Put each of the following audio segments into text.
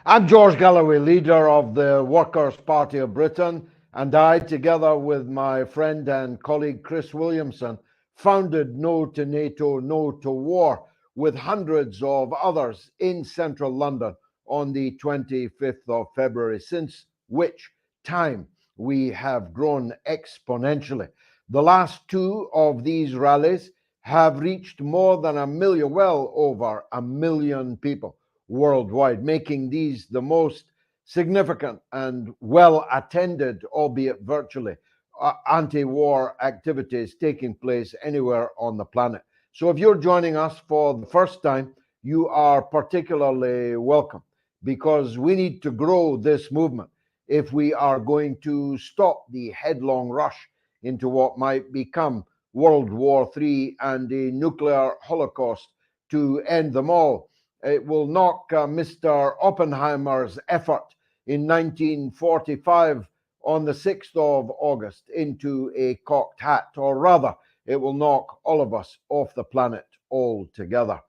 I'm George Galloway, leader of the Workers' Party of Britain, and I, together with my friend and colleague Chris Williamson, founded No to NATO, No to War, with hundreds of others in central London on the 25th of February, since which time we have grown exponentially. The last two of these rallies have reached more than a million, well over a million people worldwide, making these the most significant and well attended, albeit virtually, anti war activities taking place anywhere on the planet. So if you're joining us for the first time, you are particularly welcome, because we need to grow this movement if we are going to stop the headlong rush into what might become World War III and a nuclear holocaust to end them all. It will knock Mr. Oppenheimer's effort in 1945 on the 6th of August into a cocked hat, or rather, it will knock all of us off the planet altogether.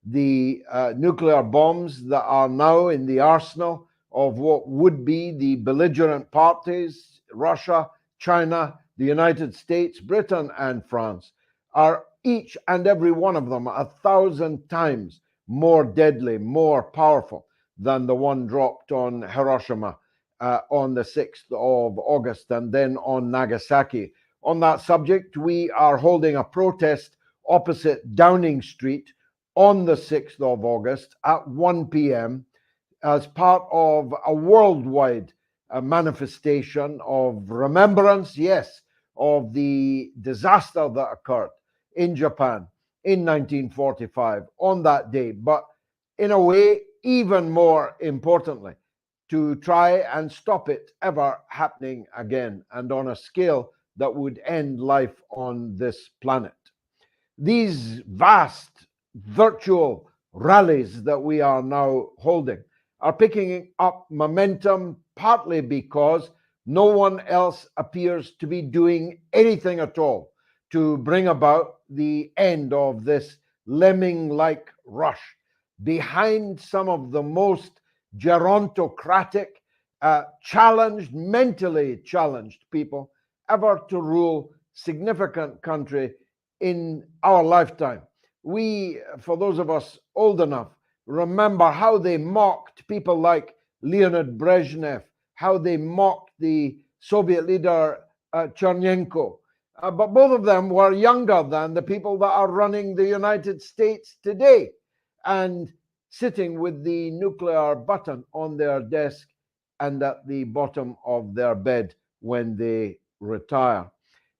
The nuclear bombs that are now in the arsenal of what would be the belligerent parties, Russia, China, the United States, Britain, and France, are each and every one of them 1,000 times more deadly, more powerful than the one dropped on Hiroshima on the 6th of August and then on Nagasaki. On that subject, we are holding a protest opposite Downing Street on the 6th of August at 1 p.m. as part of a worldwide manifestation of remembrance, yes, of the disaster that occurred in Japan in 1945 on that day, but in a way, even more importantly, to try and stop it ever happening again, and on a scale that would end life on this planet. These vast virtual rallies that we are now holding are picking up momentum, partly because no one else appears to be doing anything at all to bring about the end of this lemming-like rush. Behind some of the most gerontocratic, challenged, mentally challenged people ever to rule significant country in our lifetime. We, for those of us old enough, remember how they mocked people like Leonid Brezhnev, how they mocked the Soviet leader Chernenko. But both of them were younger than the people that are running the United States today and sitting with the nuclear button on their desk and at the bottom of their bed when they retire.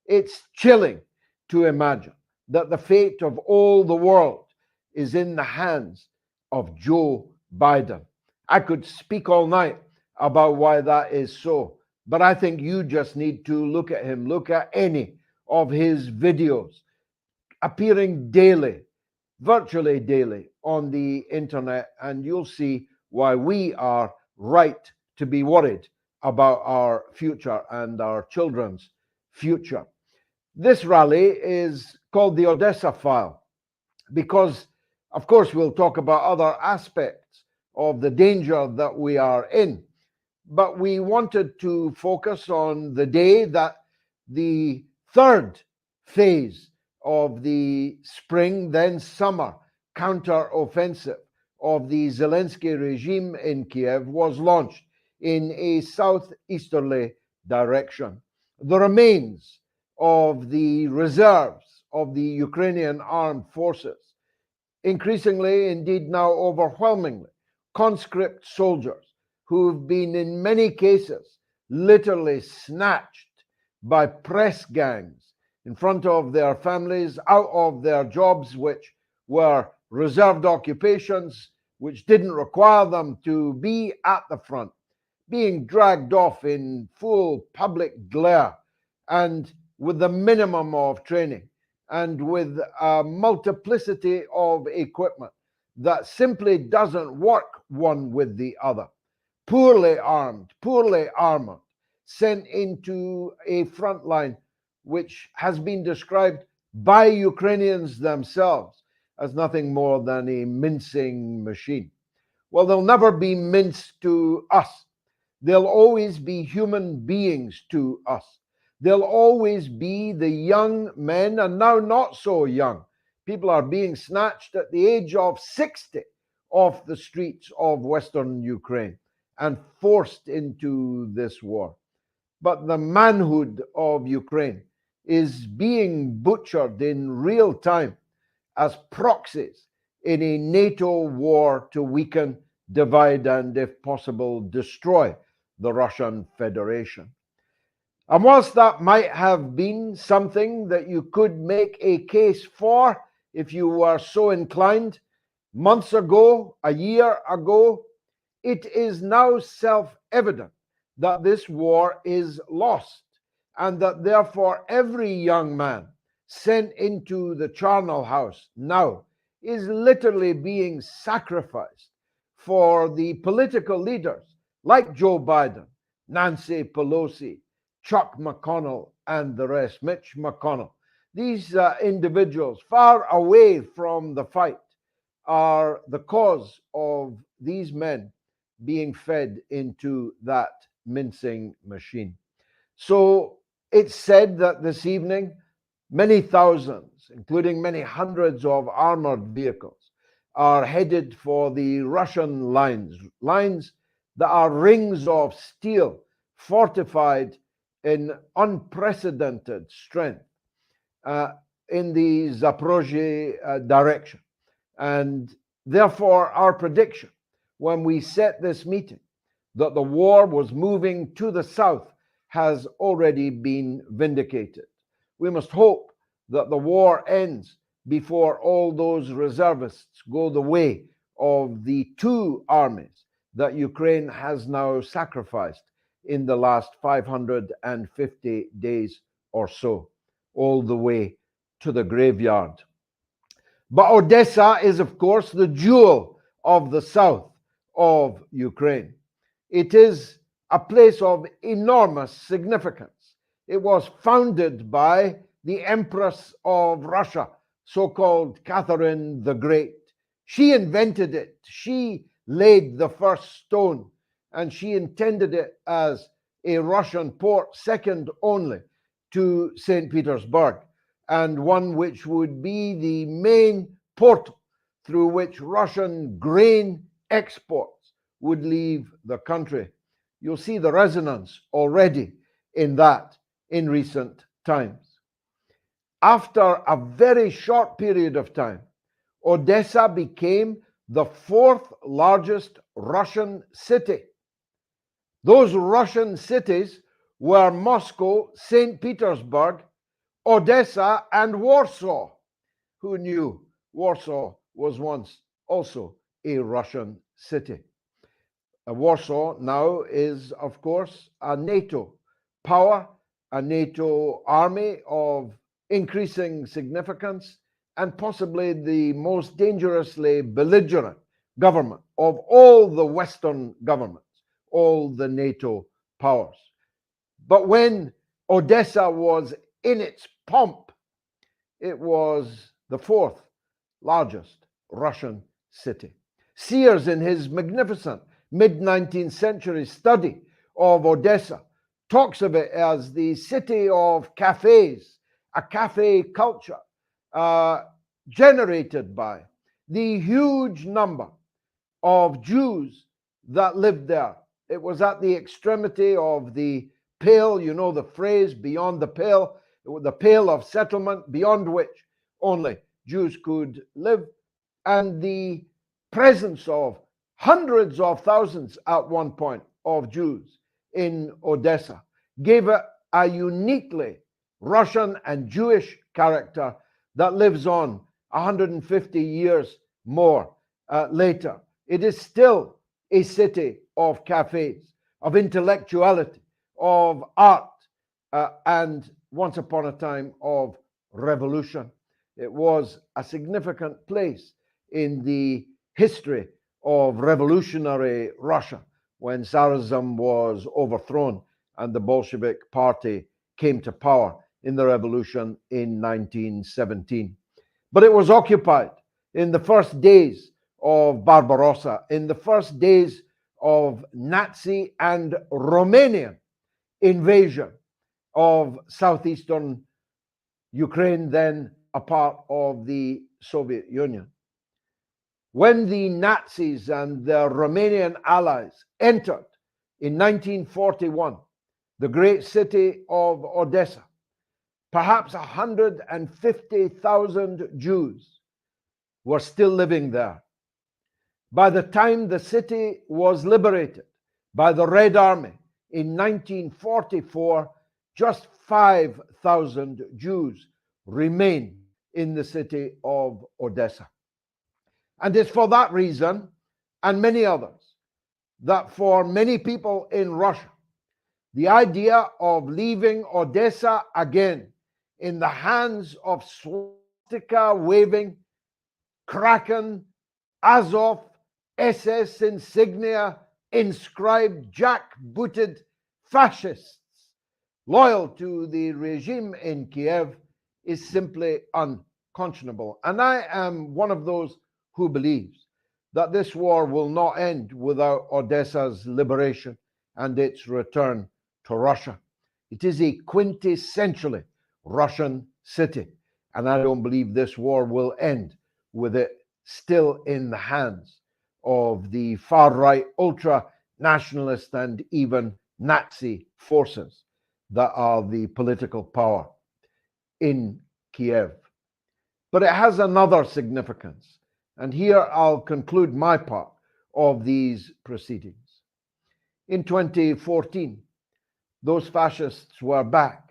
It's chilling to imagine that the fate of all the world is in the hands of Joe Biden. I could speak all night about why that is so, but I think you just need to look at him, look at any of his videos appearing daily, virtually daily on the internet, and you'll see why we are right to be worried about our future and our children's future. This rally is called the Odessa file because, of course, we'll talk about other aspects of the danger that we are in. But we wanted to focus on the day that the third phase of the spring, then summer counter-offensive of the Zelensky regime in Kiev was launched in a southeasterly direction. The remains of the reserves of the Ukrainian armed forces, increasingly, indeed now overwhelmingly, conscript soldiers who've been in many cases literally snatched by press gangs in front of their families, out of their jobs, which were reserved occupations, which didn't require them to be at the front, being dragged off in full public glare and with the minimum of training and with a multiplicity of equipment that simply doesn't work one with the other. Poorly armed, poorly armored, sent into a front line which has been described by Ukrainians themselves as nothing more than a mincing machine. Well, they'll never be minced to us. They'll always be human beings to us. They'll always be the young men, and now not so young. People are being snatched at the age of 60 off the streets of Western Ukraine and forced into this war. But the manhood of Ukraine is being butchered in real time as proxies in a NATO war to weaken, divide, and, if possible, destroy the Russian Federation. And whilst that might have been something that you could make a case for if you were so inclined, months ago, a year ago, it is now self-evident that this war is lost, and that therefore every young man sent into the charnel house now is literally being sacrificed for the political leaders like Joe Biden, Nancy Pelosi, Chuck McConnell, and the rest, Mitch McConnell. These individuals far away from the fight are the cause of these men being fed into that mincing machine. So it's said that this evening, many thousands, including many hundreds of armored vehicles, are headed for the Russian lines that are rings of steel fortified in unprecedented strength in the Zaporozhye direction. And therefore, our prediction when we set this meeting that the war was moving to the south has already been vindicated. We must hope that the war ends before all those reservists go the way of the two armies that Ukraine has now sacrificed in the last 550 days or so, all the way to the graveyard. But Odessa is, of course, the jewel of the south of Ukraine. It is a place of enormous significance. It was founded by the Empress of Russia, so-called Catherine the Great. She invented it. She laid the first stone, and she intended it as a Russian port second only to St. Petersburg, and one which would be the main portal through which Russian grain exports would leave the country. You'll see the resonance already in that in recent times. After a very short period of time, Odessa became the fourth largest Russian city. Those Russian cities were Moscow, St. Petersburg, Odessa, and Warsaw. Who knew Warsaw was once also a Russian city? Warsaw now is, of course, a NATO power, a NATO army of increasing significance, and possibly the most dangerously belligerent government of all the Western governments, all the NATO powers. But when Odessa was in its pomp, it was the fourth largest Russian city. Sears, in his magnificent mid-19th century study of Odessa, talks of it as the city of cafes, a cafe culture generated by the huge number of Jews that lived there. It was at the extremity of the pale, you know the phrase, beyond the pale of settlement, beyond which only Jews could live, and the presence of hundreds of thousands at one point of Jews in Odessa gave it a uniquely Russian and Jewish character that lives on 150 years more later. It is still a city of cafes, of intellectuality, of art, and once upon a time of revolution. It was a significant place in the history of revolutionary Russia when Tsarism was overthrown and the Bolshevik Party came to power in the revolution in 1917. But it was occupied in the first days of Barbarossa, in the first days of Nazi and Romanian invasion of southeastern Ukraine, then a part of the Soviet Union. When the Nazis and their Romanian allies entered in 1941 the great city of Odessa, perhaps 150,000 Jews were still living there. By the time the city was liberated by the Red Army in 1944, just 5,000 Jews remained in the city of Odessa. And it's for that reason, and many others, that for many people in Russia, the idea of leaving Odessa again in the hands of swastika-waving, Kraken, Azov, SS insignia inscribed jack-booted fascists loyal to the regime in Kiev is simply unconscionable. And I am one of those who believes that this war will not end without Odessa's liberation and its return to Russia. It is a quintessentially Russian city, and I don't believe this war will end with it still in the hands of the far-right, ultra-nationalist and even Nazi forces that are the political power in Kiev. But it has another significance, and here I'll conclude my part of these proceedings. In 2014, those fascists were back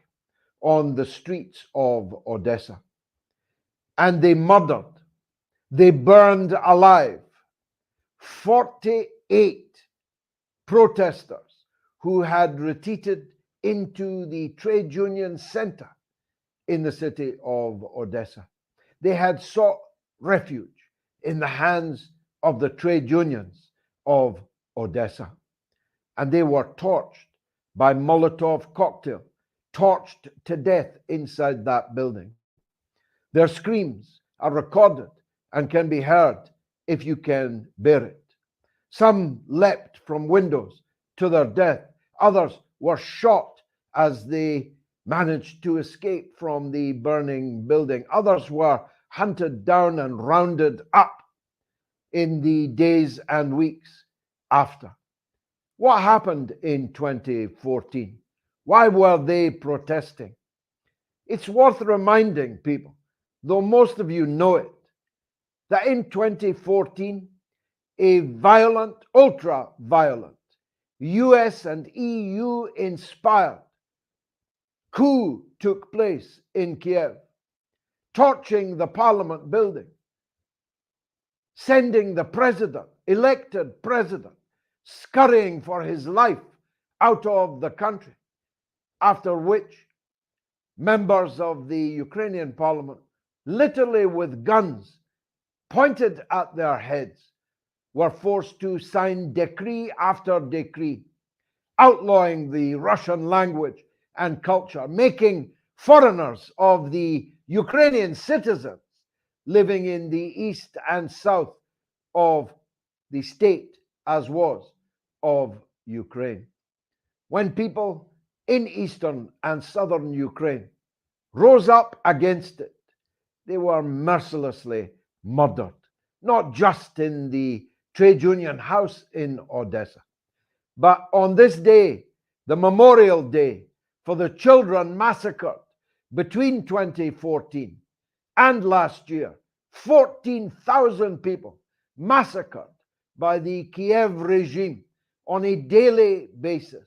on the streets of Odessa, and they murdered, they burned alive 48 protesters who had retreated into the trade union center in the city of Odessa. They had sought refuge in the hands of the trade unions of Odessa, and they were torched by Molotov cocktail, torched to death inside that building. Their screams are recorded and can be heard if you can bear it. Some leapt from windows to their death. Others were shot as they managed to escape from the burning building. Others were hunted down and rounded up in the days and weeks after. What happened in 2014? Why were they protesting? It's worth reminding people, though most of you know it, that in 2014, a violent, ultra-violent, US and EU inspired coup took place in Kiev, torching the parliament building, sending the president, elected president, scurrying for his life out of the country, after which members of the Ukrainian parliament, literally with guns pointed at their heads, were forced to sign decree after decree, outlawing the Russian language and culture, making foreigners of the Ukrainian citizens living in the east and south of the state, as was of Ukraine. When people in eastern and southern Ukraine rose up against it, they were mercilessly murdered, not just in the trade union house in Odessa, but on this day, the Memorial Day for the children massacred between 2014 and last year, 14,000 people massacred by the Kiev regime on a daily basis.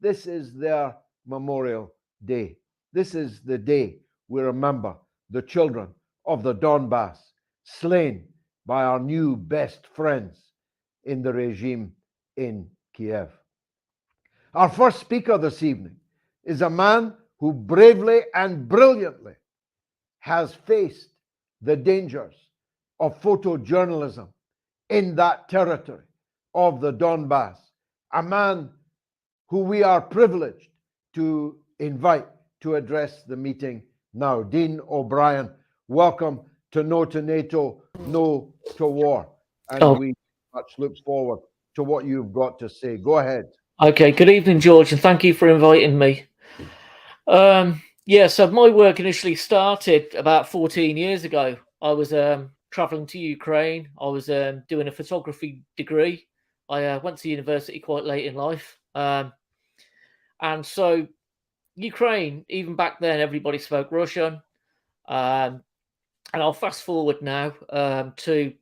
This is their Memorial Day. This is the day we remember the children of the Donbass slain by our new best friends in the regime in Kiev. Our first speaker this evening is a man who bravely and brilliantly has faced the dangers of photojournalism in that territory of the Donbass, a man who we are privileged to invite to address the meeting now. Dean O'Brien, welcome to No to NATO, No to War. and we much look forward to what you've got to say. Go ahead. Okay, good evening, George, and thank you for inviting me. So my work initially started about 14 years ago. I was traveling to Ukraine. I was doing a photography degree. I went to university quite late in life. And so Ukraine, even back then, everybody spoke Russian. And I'll fast forward now to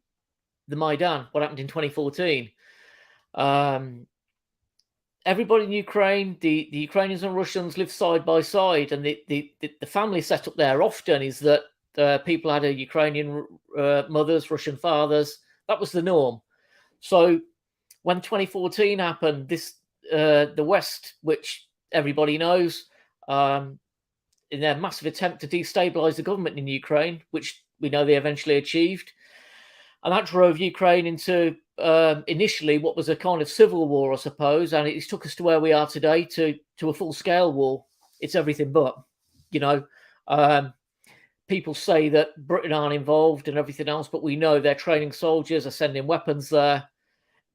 the Maidan, what happened in 2014. Everybody in Ukraine, the Ukrainians and Russians live side by side, and the family setup there often is that people had a Ukrainian mothers, Russian fathers. That was the norm. So when 2014 happened, the West, which everybody knows, in their massive attempt to destabilize the government in Ukraine, which we know they eventually achieved, and that drove Ukraine into initially what was a kind of civil war, I suppose, and it took us to where we are today, to a full-scale war. It's everything but, people say that Britain aren't involved and everything else, but we know they're training soldiers, are sending weapons there.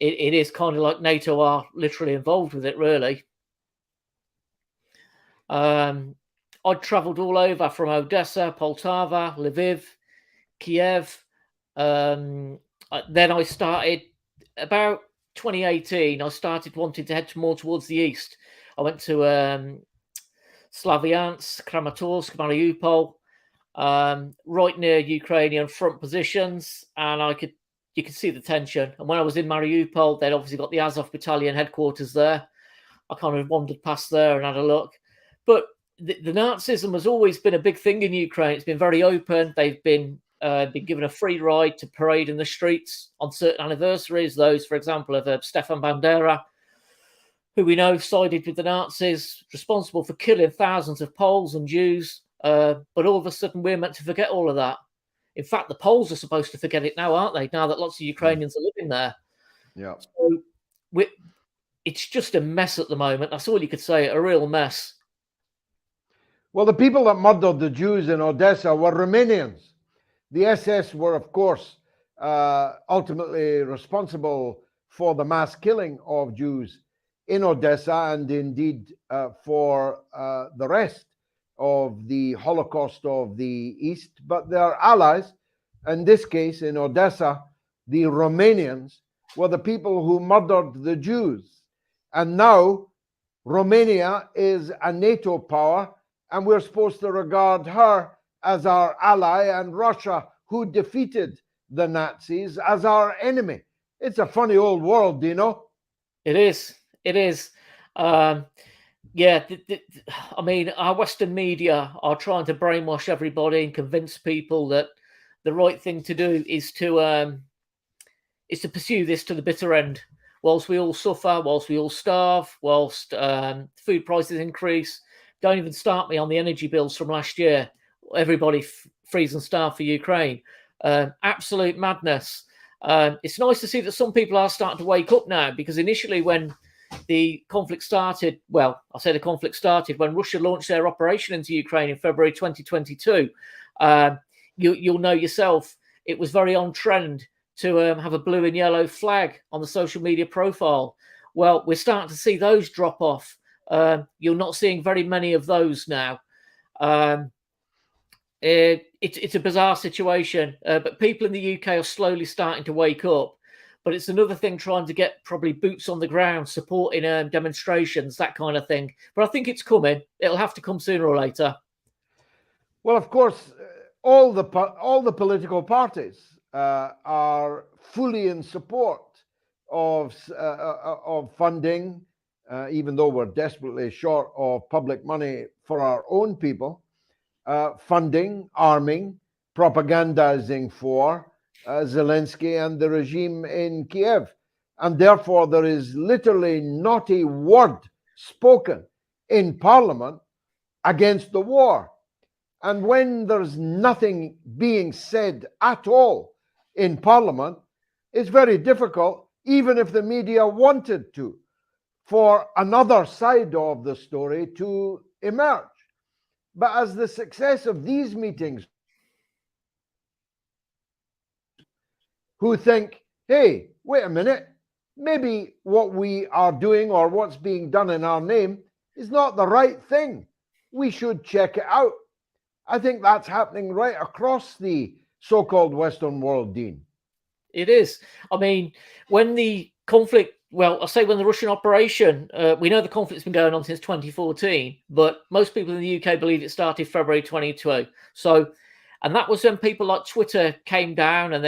It is kind of like NATO are literally involved with it, really. I'd travelled all over from Odessa, Poltava, Lviv, Kiev. Then I started about 2018. I started wanting to head more towards the east. I went to Slavyansk, Kramatorsk, Mariupol, right near Ukrainian front positions, and you could see the tension. And when I was in Mariupol, they'd obviously got the Azov battalion headquarters there. I kind of wandered past there and had a look. But the Nazism has always been a big thing in Ukraine. It's been very open. They've been given a free ride to parade in the streets on certain anniversaries. Those, for example, of Stefan Bandera, who we know sided with the Nazis, responsible for killing thousands of Poles and Jews. But all of a sudden, we're meant to forget all of that. In fact, the Poles are supposed to forget it now, aren't they? Now that lots of Ukrainians are living there. Yeah. So it's just a mess at the moment. That's all you could say, a real mess. Well, the people that murdered the Jews in Odessa were Romanians. The SS were, of course, ultimately responsible for the mass killing of Jews in Odessa and indeed for the rest of the Holocaust of the East. But their allies, in this case in Odessa, the Romanians, were the people who murdered the Jews. And now Romania is a NATO power, and we're supposed to regard her as our ally, and Russia, who defeated the Nazis, as our enemy. It's a funny old world, you know? It is. It is. I mean, our Western media are trying to brainwash everybody and convince people that the right thing to do is to pursue this to the bitter end. Whilst we all suffer, whilst we all starve, whilst food prices increase. Don't even start me on the energy bills from last year. Everybody freeze and starve for Ukraine. Absolute madness. It's nice to see that some people are starting to wake up now, because initially when the conflict started, when Russia launched their operation into Ukraine in February 2022, you'll know yourself, it was very on trend to have a blue and yellow flag on the social media profile. Well, we're starting to see those drop off. You're not seeing very many of those now. It's a bizarre situation, but people in the UK are slowly starting to wake up. But it's another thing trying to get probably boots on the ground, supporting demonstrations, that kind of thing. But I think it's coming. It'll have to come sooner or later. Well, of course, all the political parties are fully in support of funding, even though we're desperately short of public money for our own people, funding, arming, propagandizing for Zelensky and the regime in Kiev. And therefore, there is literally not a word spoken in Parliament against the war. And when there's nothing being said at all in Parliament, it's very difficult, even if the media wanted to, for another side of the story to emerge. But as the success of these meetings, who think hey, wait a minute, maybe what we are doing or what's being done in our name is not the right thing. We should check it out. I think that's happening right across the so-called Western world, Dean. It is. I mean, when the conflict, well, I'll say when the Russian operation, we know the conflict's been going on since 2014, but most people in the UK believe it started February 2022. So, and that was when people like Twitter came down and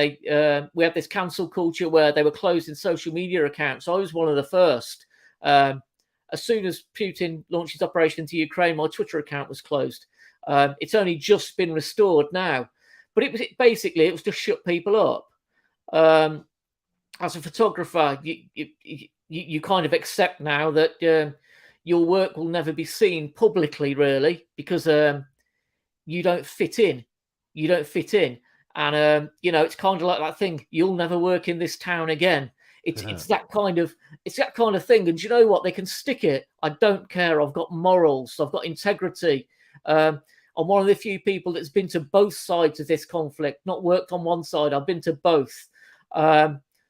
we had this cancel culture where they were closing social media accounts. I was one of the first. As soon as Putin launched his operation into Ukraine, my Twitter account was closed. It's only just been restored now, but it was to shut people up. As a photographer, you kind of accept now that your work will never be seen publicly, really, because you don't fit in. You don't fit in, and it's kind of like that thing. You'll never work in this town again. It's that kind of thing. And you know what? They can stick it. I don't care. I've got morals. I've got integrity. I'm one of the few people that's been to both sides of this conflict. Not worked on one side. I've been to both.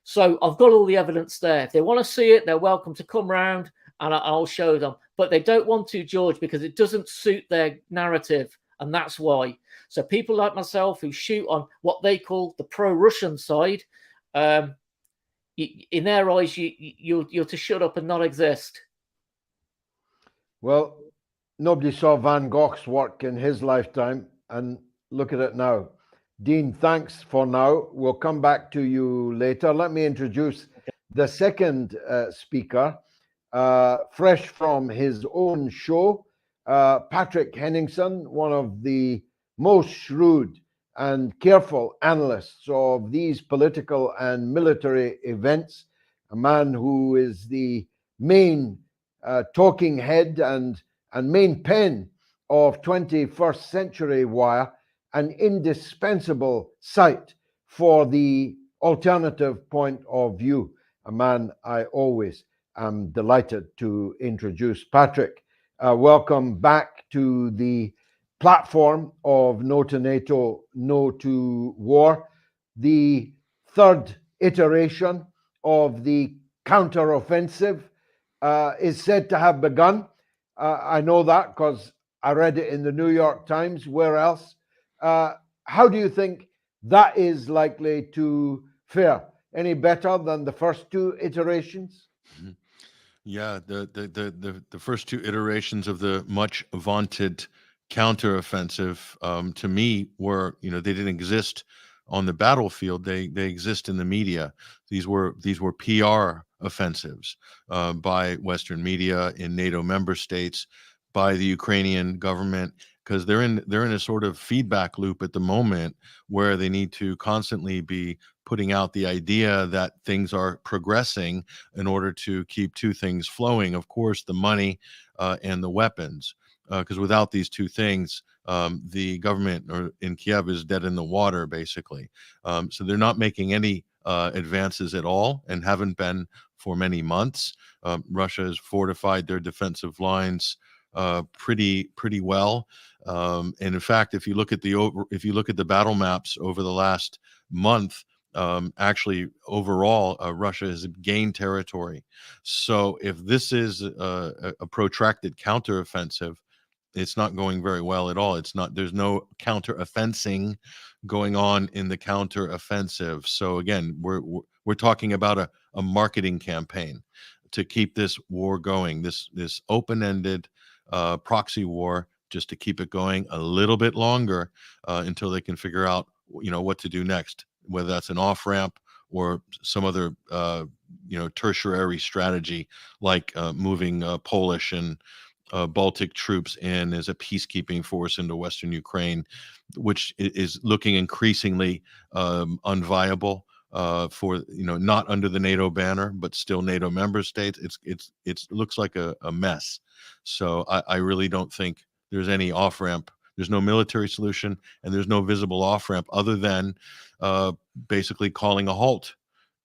So I've got all the evidence there. If they want to see it, they're welcome to come round and I'll show them. But they don't want to, George, because it doesn't suit their narrative. And that's why. So people like myself who shoot on what they call the pro-Russian side, in their eyes, you're to shut up and not exist. Well, nobody saw Van Gogh's work in his lifetime, and look at it now. Dean, thanks for now. We'll come back to you later. Let me introduce the second speaker, fresh from his own show, Patrick Henningsen, one of the most shrewd and careful analysts of these political and military events, a man who is the main talking head and main pen of 21st Century Wire, an indispensable site for the alternative point of view, a man I always am delighted to introduce. Patrick, welcome back to the platform of No to NATO, No to War, the third iteration of the counteroffensive is said to have begun. I know that because I read it in the New York Times. Where else? How do you think that is likely to fare? Any better than the first two iterations? Yeah, the first two iterations of the much vaunted counteroffensive, to me, were, they didn't exist on the battlefield. They exist in the media. These were PR offensives by Western media in NATO member states, by the Ukrainian government, because they're in a sort of feedback loop at the moment where they need to constantly be putting out the idea that things are progressing in order to keep two things flowing. Of course, the money and the weapons, because without these two things, the government in Kiev is dead in the water, basically. So they're not making any advances at all and haven't been for many months. Russia has fortified their defensive lines pretty well. And in fact, if you look at the battle maps over the last month, actually overall, Russia has gained territory. So if this is a protracted counteroffensive, it's not going very well at all. There's no counteroffensing going on in the counteroffensive. So again, we're talking about a marketing campaign to keep this war going, this open-ended proxy war, just to keep it going a little bit longer until they can figure out, what to do next, whether that's an off-ramp or some other, tertiary strategy, like moving Polish and Baltic troops in as a peacekeeping force into Western Ukraine, which is looking increasingly unviable for, not under the NATO banner, but still NATO member states. It looks like a mess. So I really don't think there's any off-ramp. There's no military solution, and there's no visible off-ramp other than basically calling a halt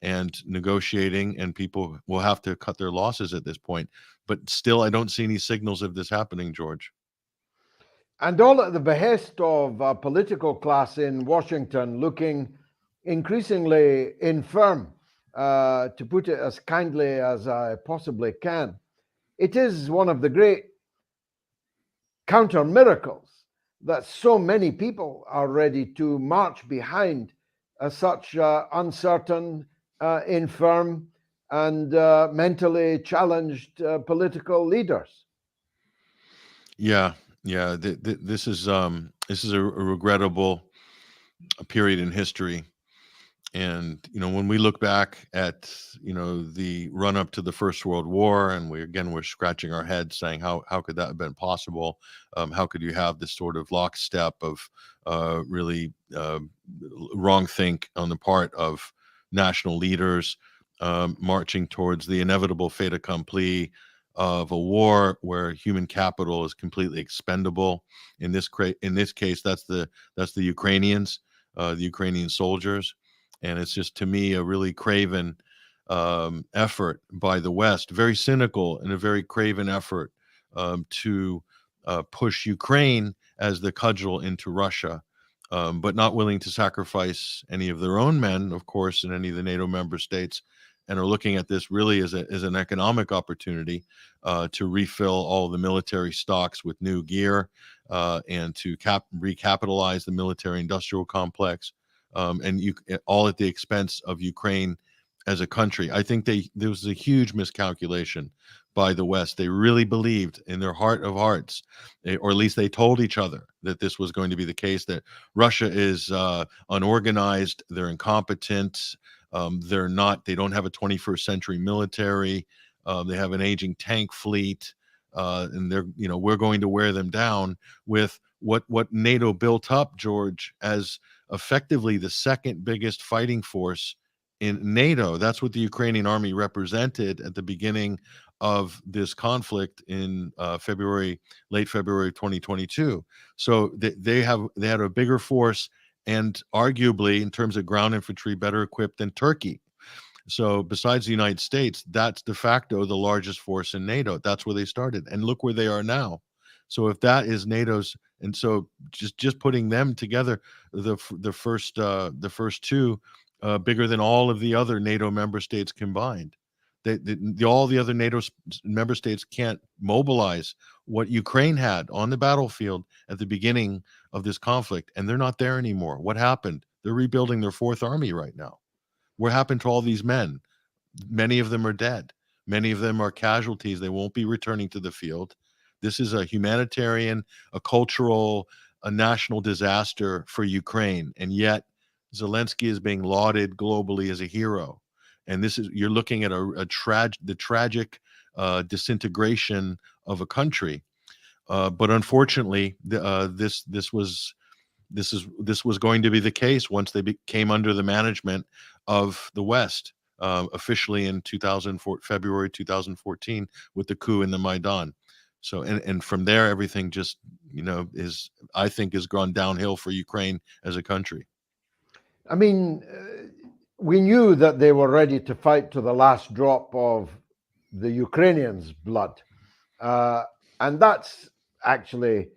and negotiating, and people will have to cut their losses at this point. But still, I don't see any signals of this happening, George. And all at the behest of a political class in Washington looking increasingly infirm. to put it as kindly as I possibly can. It is one of the great counter miracles that so many people are ready to march behind such uncertain, infirm, and mentally challenged political leaders. Yeah, yeah. This is a regrettable period in history. And when we look back at the run up to the First World War, and we're scratching our heads saying how could that have been possible? How could you have this sort of lockstep of really wrong think on the part of national leaders marching towards the inevitable fait accompli of a war where human capital is completely expendable. In this case, that's the Ukrainians, the Ukrainian soldiers. And it's just, to me, a really craven effort by the West, very cynical and a very craven effort to push Ukraine as the cudgel into Russia, but not willing to sacrifice any of their own men, of course, in any of the NATO member states, and are looking at this really as an economic opportunity to refill all the military stocks with new gear and to recapitalize the military-industrial complex. And all at the expense of Ukraine as a country. I think there was a huge miscalculation by the West. They really believed in their heart of hearts, or at least they told each other that this was going to be the case, that Russia is unorganized, they're incompetent, they don't have a 21st century military, they have an aging tank fleet, and we're going to wear them down with what NATO built up, George, as effectively the second biggest fighting force in NATO. That's what the Ukrainian army represented at the beginning of this conflict in late February 2022. So they had a bigger force, and arguably in terms of ground infantry, better equipped than Turkey. So besides the United States, that's de facto the largest force in NATO. That's where they started, and look where they are now. So if that is NATO's, and so just putting them together, the first two, bigger than all of the other NATO member states combined. All the other NATO member states can't mobilize what Ukraine had on the battlefield at the beginning of this conflict, and they're not there anymore. What happened? They're rebuilding their fourth army right now. What happened to all these men? Many of them are dead. Many of them are casualties. They won't be returning to the field. This is a humanitarian, a cultural, a national disaster for Ukraine. And yet Zelensky is being lauded globally as a hero. And you're looking at the tragic disintegration of a country. But unfortunately, this was going to be the case once they came under the management of the West, officially in February 2014, with the coup in the Maidan. So, and from there, everything just, I think, has gone downhill for Ukraine as a country. I mean, we knew that they were ready to fight to the last drop of the Ukrainians' blood. And that's actually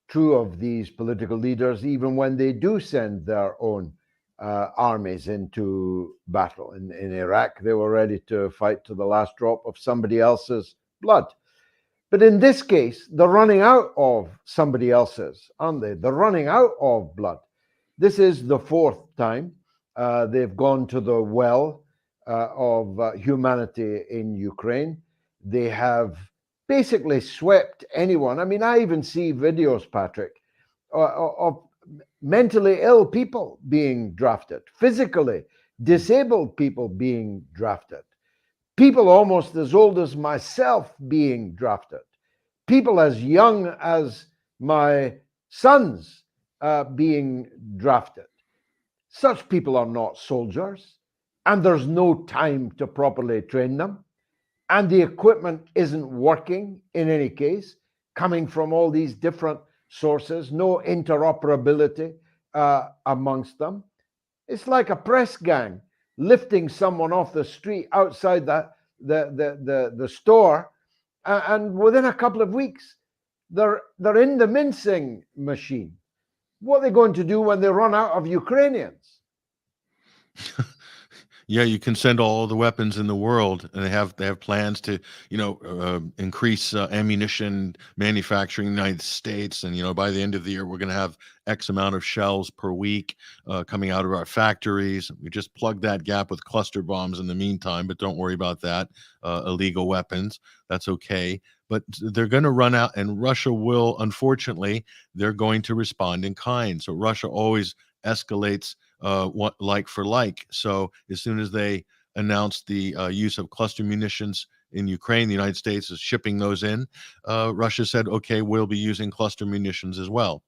true of these political leaders, even when they do send their own armies into battle. In Iraq, they were ready to fight to the last drop of somebody else's blood. But in this case, they're running out of somebody else's, aren't they? They're running out of blood. This is the fourth time they've gone to the well of humanity in Ukraine. They have basically swept anyone. I mean, I even see videos, Patrick, of mentally ill people being drafted, physically disabled people being drafted, people almost as old as myself being drafted, people as young as my sons being drafted. Such people are not soldiers, and there's no time to properly train them. And the equipment isn't working in any case, coming from all these different sources, no interoperability amongst them. It's like a press gang lifting someone off the street outside the store, and within a couple of weeks, they're in the mincing machine. What are they going to do when they run out of Ukrainians? Yeah, you can send all the weapons in the world, and they have plans to, increase ammunition manufacturing in the United States, and by the end of the year we're going to have X amount of shells per week coming out of our factories. We just plug that gap with cluster bombs in the meantime, but don't worry about that. Illegal weapons, that's okay. But they're going to run out, and Russia will, unfortunately, they're going to respond in kind. So Russia always escalates like for like. So as soon as they announced the use of cluster munitions in Ukraine, the United States is shipping those in. Russia said, okay, we'll be using cluster munitions as well.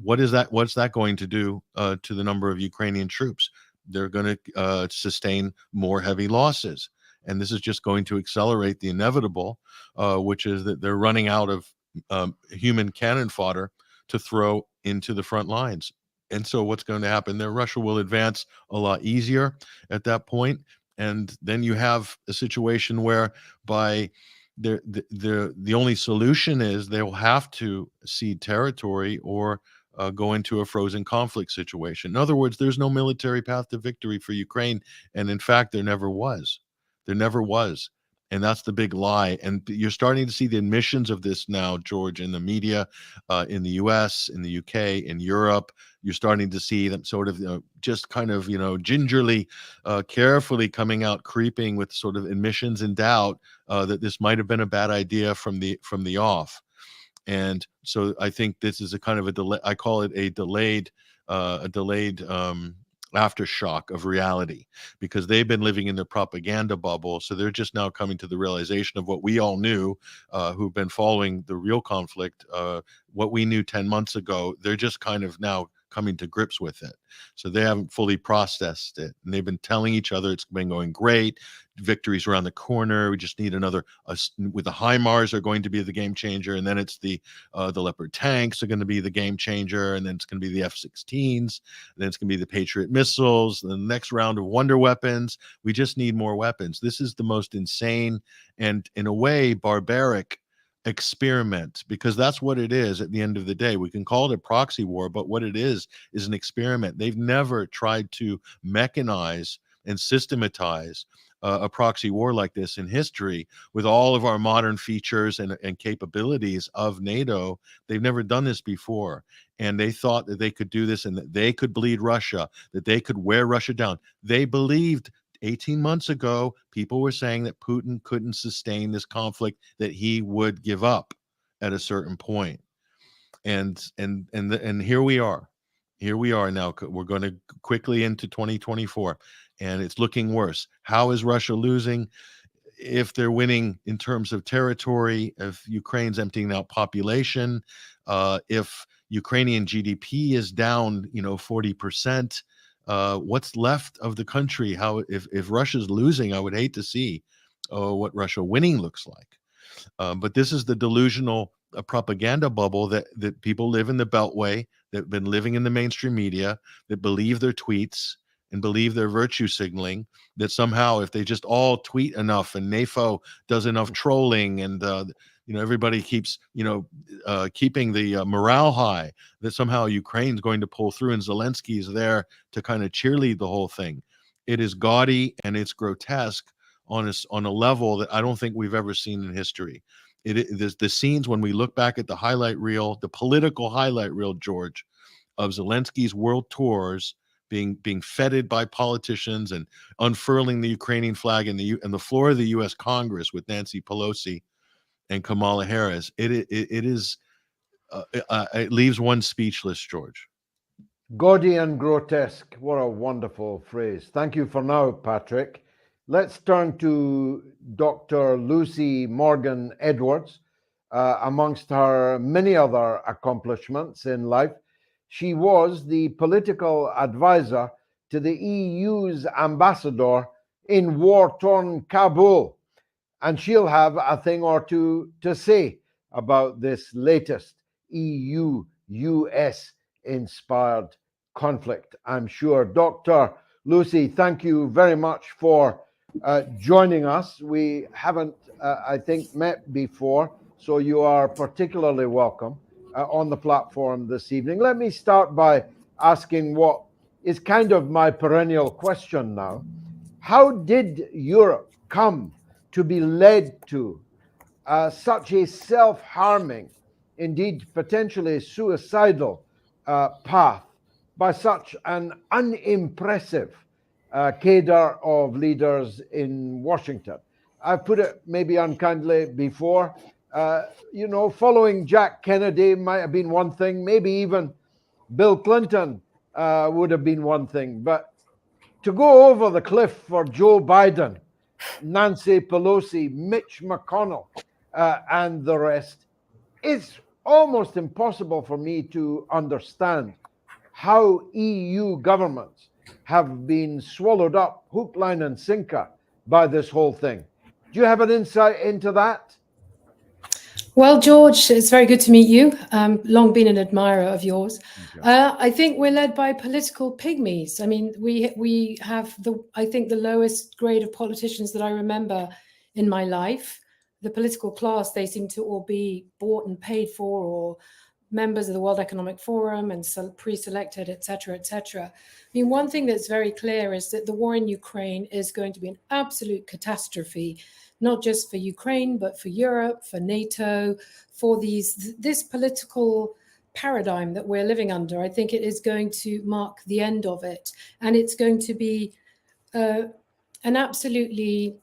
What's that going to do to the number of Ukrainian troops? They're going to sustain more heavy losses. And this is just going to accelerate the inevitable, which is that they're running out of human cannon fodder to throw into the front lines. And so what's going to happen there? Russia will advance a lot easier at that point. And then you have a situation where the only solution is they will have to cede territory or go into a frozen conflict situation. In other words, there's no military path to victory for Ukraine. And in fact, there never was. There never was. And that's the big lie. And you're starting to see the admissions of this now, George, in the media, in the US, in the UK, in Europe. You're starting to see them sort of just kind of, gingerly, carefully coming out, creeping with sort of admissions and doubt that this might have been a bad idea from the off. And so I think this is a kind of a delay. I call it a delayed aftershock of reality, because they've been living in their propaganda bubble. So they're just now coming to the realization of what we all knew, who've been following the real conflict, what we knew 10 months ago. They're just kind of now coming to grips with it. So they haven't fully processed it. And they've been telling each other it's been going great. Victory's around the corner. We just need another, with the HIMARS are going to be the game changer. And then it's the Leopard tanks are going to be the game changer. And then it's going to be the F-16s. And then it's going to be the Patriot missiles. And the next round of wonder weapons. We just need more weapons. This is the most insane and, in a way, barbaric experiment, because that's what it is at the end of the day. We can call it a proxy war, but what it is an experiment. They've never tried to mechanize and systematize a proxy war like this in history with all of our modern features and capabilities of NATO. They've never done this before. And they thought that they could do this and that they could bleed Russia, that they could wear Russia down. They believed 18 months ago, people were saying that Putin couldn't sustain this conflict, that he would give up at a certain point. And here we are. Here we are now. We're going to quickly into 2024, and it's looking worse. How is Russia losing? If they're winning in terms of territory, if Ukraine's emptying out population, if Ukrainian GDP is down, 40%, what's left of the country? How if Russia's losing, I would hate to see what Russia winning looks like. But this is the delusional propaganda bubble that people live in the Beltway, that have been living in the mainstream media, that believe their tweets and believe their virtue signaling, that somehow if they just all tweet enough and NAFO does enough trolling and everybody keeps keeping the morale high, that somehow Ukraine's going to pull through and Zelensky's there to kind of cheerlead the whole thing. It is gaudy and it's grotesque on a level that I don't think we've ever seen in history. The scenes, when we look back at the highlight reel, the political highlight reel, George, of Zelensky's world tours, being feted by politicians and unfurling the Ukrainian flag in the floor of the U.S. Congress with Nancy Pelosi and Kamala Harris, it leaves one speechless, George. Gaudy and grotesque. What a wonderful phrase. Thank you for now, Patrick. Let's turn to Dr. Lucy Morgan Edwards. Amongst her many other accomplishments in life, she was the political advisor to the EU's ambassador in war-torn Kabul. And she'll have a thing or two to say about this latest EU-US inspired conflict, I'm sure. Dr. Lucy, thank you very much for joining us. We haven't, I think, met before, so you are particularly welcome on the platform this evening. Let me start by asking what is kind of my perennial question now. How did Europe come to be led to such a self-harming, indeed potentially suicidal path by such an unimpressive cadre of leaders in Washington? I've put it maybe unkindly before. You know, following Jack Kennedy might have been one thing, maybe even Bill Clinton would have been one thing, but to go over the cliff for Joe Biden, Nancy Pelosi, Mitch McConnell, and the rest, it's almost impossible for me to understand how EU governments have been swallowed up hook, line, and sinker by this whole thing. Do you have an insight into that? Well, George, it's very good to meet you. Long been an admirer of yours. I think we're led by political pygmies. I mean, we have I think the lowest grade of politicians that I remember in my life. The political class, they seem to all be bought and paid for, or members of the World Economic Forum and pre-selected, et cetera, et cetera. I mean, one thing that's very clear is that the war in Ukraine is going to be an absolute catastrophe, not just for Ukraine, but for Europe, for NATO, for this political paradigm that we're living under. I think it is going to mark the end of it. And it's going to be an absolutely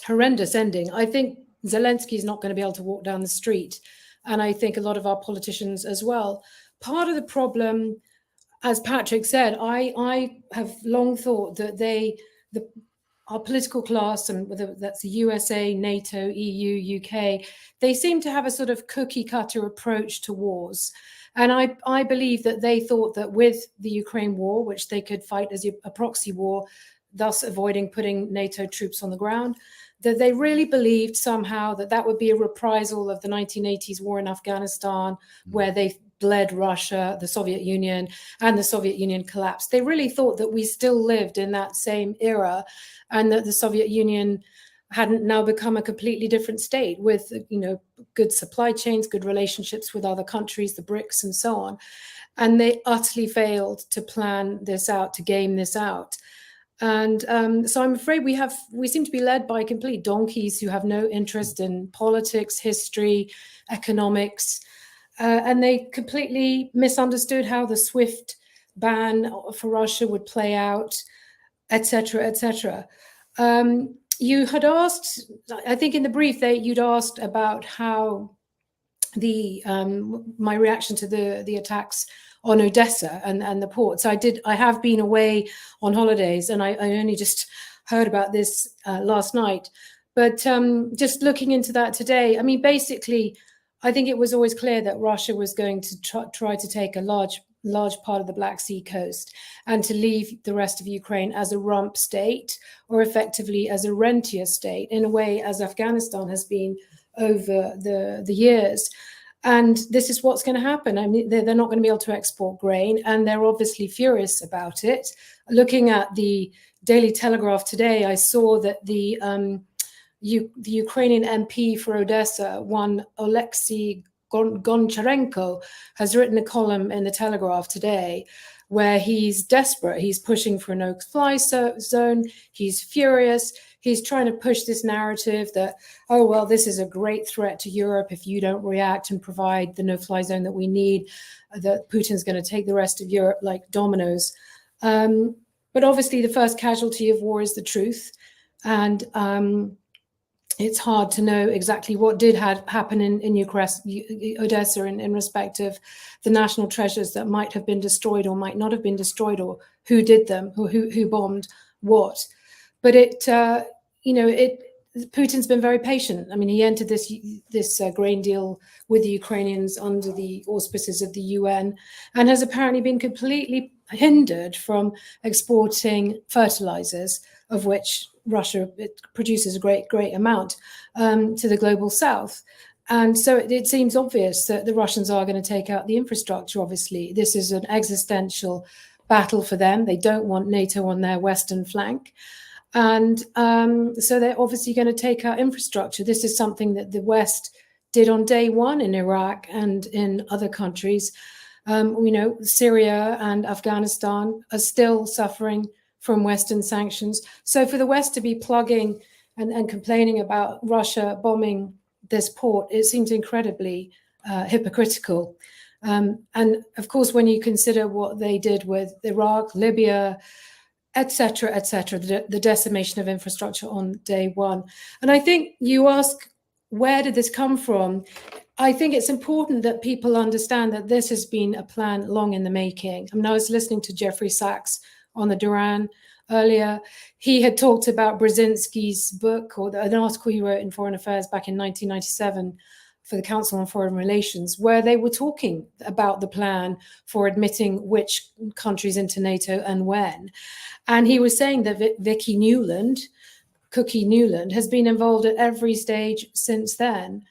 horrendous ending. I think Zelensky is not going to be able to walk down the street. And I think a lot of our politicians as well. Part of the problem, as Patrick said, I have long thought that our political class, and whether that's the USA, NATO, EU, UK, they seem to have a sort of cookie cutter approach to wars. And I believe that they thought that with the Ukraine war, which they could fight as a proxy war, thus avoiding putting NATO troops on the ground, that they really believed somehow that that would be a reprisal of the 1980s war in Afghanistan, where they bled Russia, the Soviet Union, and the Soviet Union collapsed. They really thought that we still lived in that same era, and that the Soviet Union hadn't now become a completely different state with, you know, good supply chains, good relationships with other countries, the BRICS and so on. And they utterly failed to plan this out, to game this out. And so I'm afraid we seem to be led by complete donkeys who have no interest in politics, history, economics, and they completely misunderstood how the SWIFT ban for Russia would play out, etc., etc. You had asked, I think in the brief, you'd asked about how my reaction to the attacks on Odessa and the ports. I have been away on holidays, and I only just heard about this last night. But just looking into that today, I mean, basically, I think it was always clear that Russia was going to try to take a large part of the Black Sea coast and to leave the rest of Ukraine as a rump state, or effectively as a rentier state, in a way as Afghanistan has been over the years. And this is what's going to happen. I mean, they're not going to be able to export grain, and they're obviously furious about it. Looking at the Daily Telegraph today, I saw that the Ukrainian MP for Odessa, one Oleksiy Goncharenko, has written a column in the Telegraph today where he's desperate. He's pushing for a no-fly zone. He's furious. He's trying to push this narrative that, oh, well, this is a great threat to Europe if you don't react and provide the no-fly zone that we need, that Putin's going to take the rest of Europe like dominoes. But obviously, the first casualty of war is the truth. And it's hard to know exactly what did happen in Odessa in respect of the national treasures that might have been destroyed or might not have been destroyed, or who did them, or who bombed what. But Putin's been very patient. I mean, he entered this grain deal with the Ukrainians under the auspices of the UN, and has apparently been completely hindered from exporting fertilizers, of which Russia produces a great amount to the global south. And so it seems obvious that the Russians are going to take out the infrastructure. Obviously, this is an existential battle for them. They don't want NATO on their western flank. And so they're obviously going to take out infrastructure. This is something that the West did on day one in Iraq and in other countries. Syria and Afghanistan are still suffering from Western sanctions. So for the West to be plugging and complaining about Russia bombing this port, it seems incredibly hypocritical. And of course, when you consider what they did with Iraq, Libya, etc., the decimation of infrastructure on day one. And I think you ask, where did this come from? I think it's important that people understand that this has been a plan long in the making. I mean, I was listening to Jeffrey Sachs on the Duran earlier. He had talked about Brzezinski's book, or an article he wrote in Foreign Affairs back in 1997 for the Council on Foreign Relations, where they were talking about the plan for admitting which countries into NATO and when. And he was saying that Cookie Newland, has been involved at every stage since then.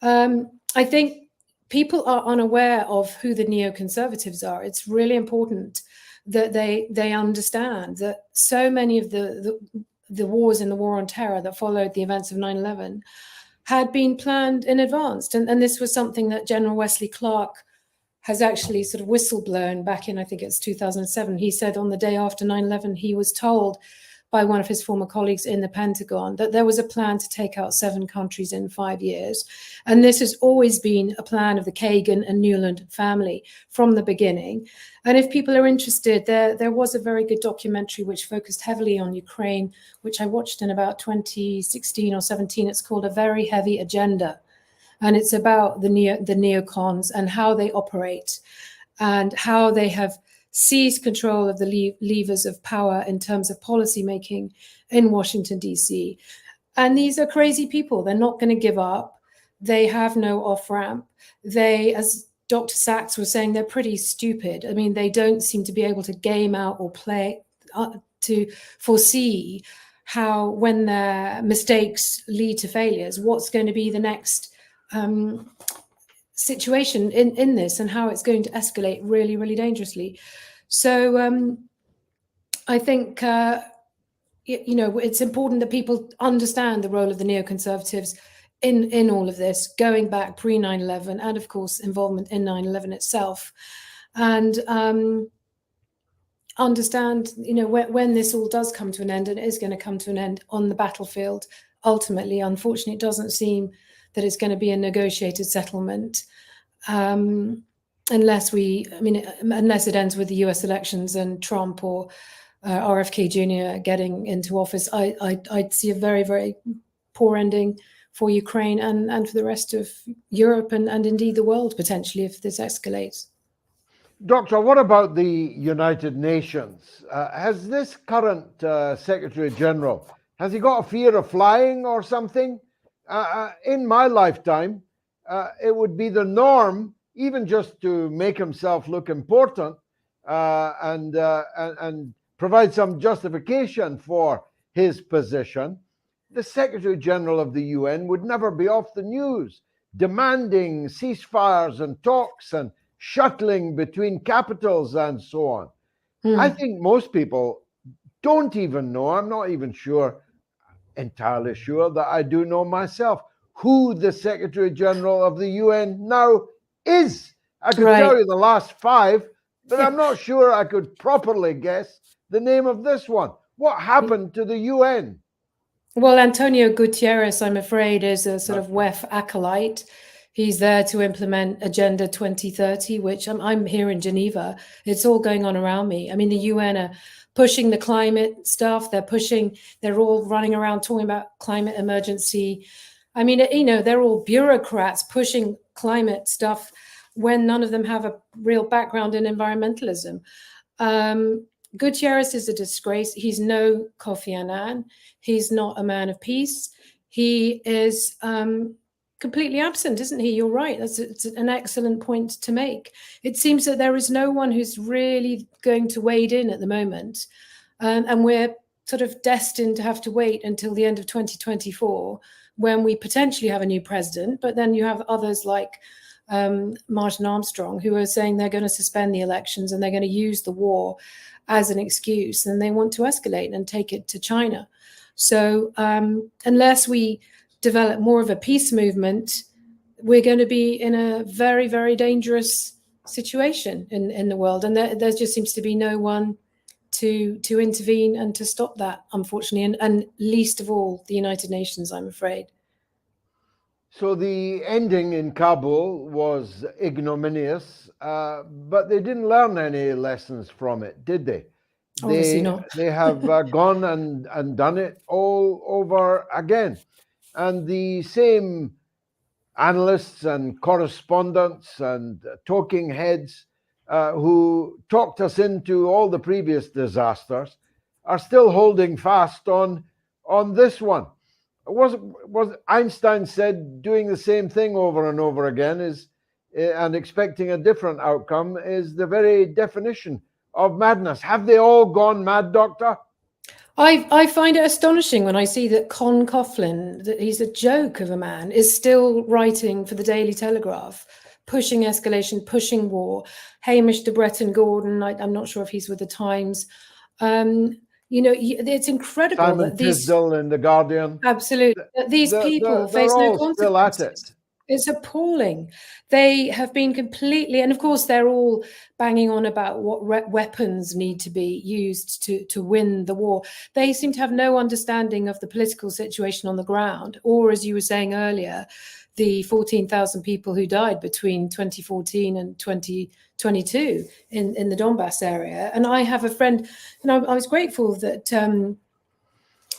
I think people are unaware of who the neoconservatives are. It's really important that they understand that so many of the wars in the war on terror that followed the events of 9/11 had been planned in advance. And this was something that General Wesley Clark has actually sort of whistleblown back in, I think it's 2007. He said on the day after 9/11, he was told by one of his former colleagues in the Pentagon that there was a plan to take out 7 countries in 5 years. And this has always been a plan of the Kagan and Newland family from the beginning. And if people are interested, there was a very good documentary which focused heavily on Ukraine, which I watched in about 2016 or 17. It's called A Very Heavy Agenda. And it's about the neocons and how they operate and how they have seized control of the levers of power in terms of policy making in Washington, D.C. And these are crazy people. They're not going to give up. They have no off-ramp. They, as Dr. Sachs was saying, they're pretty stupid. I mean, they don't seem to be able to game out or play to foresee how, when their mistakes lead to failures, what's going to be the next situation in this and how it's going to escalate really, really dangerously. So I think, it's important that people understand the role of the neoconservatives in all of this, going back pre-9/11 and, of course, involvement in 9/11 itself. And understand, when this all does come to an end, and it is going to come to an end on the battlefield, ultimately, unfortunately, it doesn't seem that it's going to be a negotiated settlement. Unless it ends with the US elections and Trump or RFK Jr. getting into office, I'd see a very, very poor ending for Ukraine and for the rest of Europe and indeed the world, potentially, if this escalates. Doctor, what about the United Nations? Has this current Secretary General, has he got a fear of flying or something? In my lifetime, it would be the norm, even just to make himself look important and provide some justification for his position. The Secretary General of the UN would never be off the news, demanding ceasefires and talks and shuttling between capitals and so on. I think most people don't even know, I'm not even entirely sure that I do know myself, who the Secretary General of the UN now is. I could tell you the last 5, but I'm not sure I could properly guess the name of this one. What happened to the UN? Well, Antonio Guterres, I'm afraid, is a sort of WEF acolyte. He's there to implement Agenda 2030, which I'm here in Geneva. It's all going on around me. I mean, the UN are pushing the climate stuff. They're all running around talking about climate emergency. I mean, they're all bureaucrats pushing climate stuff when none of them have a real background in environmentalism. Guterres is a disgrace. He's no Kofi Annan. He's not a man of peace. He is completely absent, isn't he? You're right. It's an excellent point to make. It seems that there is no one who's really going to wade in at the moment. And we're sort of destined to have to wait until the end of 2024 when we potentially have a new president. But then you have others like Martin Armstrong who are saying they're going to suspend the elections and they're going to use the war as an excuse, and they want to escalate and take it to China. So unless we develop more of a peace movement, we're going to be in a very, very dangerous situation in the world. And there just seems to be no one to intervene and to stop that, unfortunately, and least of all the United Nations, I'm afraid. So the ending in Kabul was ignominious, but they didn't learn any lessons from it, did they? Obviously not. They have gone and done it all over again. And the same analysts and correspondents and talking heads who talked us into all the previous disasters are still holding fast on this one. Was Einstein said doing the same thing over and over again is and expecting a different outcome is the very definition of madness. Have they all gone mad, Doctor? I find it astonishing when I see that Con Coughlin, that he's a joke of a man, is still writing for the Daily Telegraph, pushing escalation, pushing war. Hamish de Bretton Gordon, I'm not sure if he's with the Times. You know, it's incredible Simon that these Tisdale in the Guardian. Absolutely, that these people face no consequences. It's appalling. They have been completely, and of course they're all banging on about what weapons need to be used to win the war. They seem to have no understanding of the political situation on the ground, or as you were saying earlier, the 14,000 people who died between 2014 and 2022 in the Donbass area. And I have a friend, and I was grateful that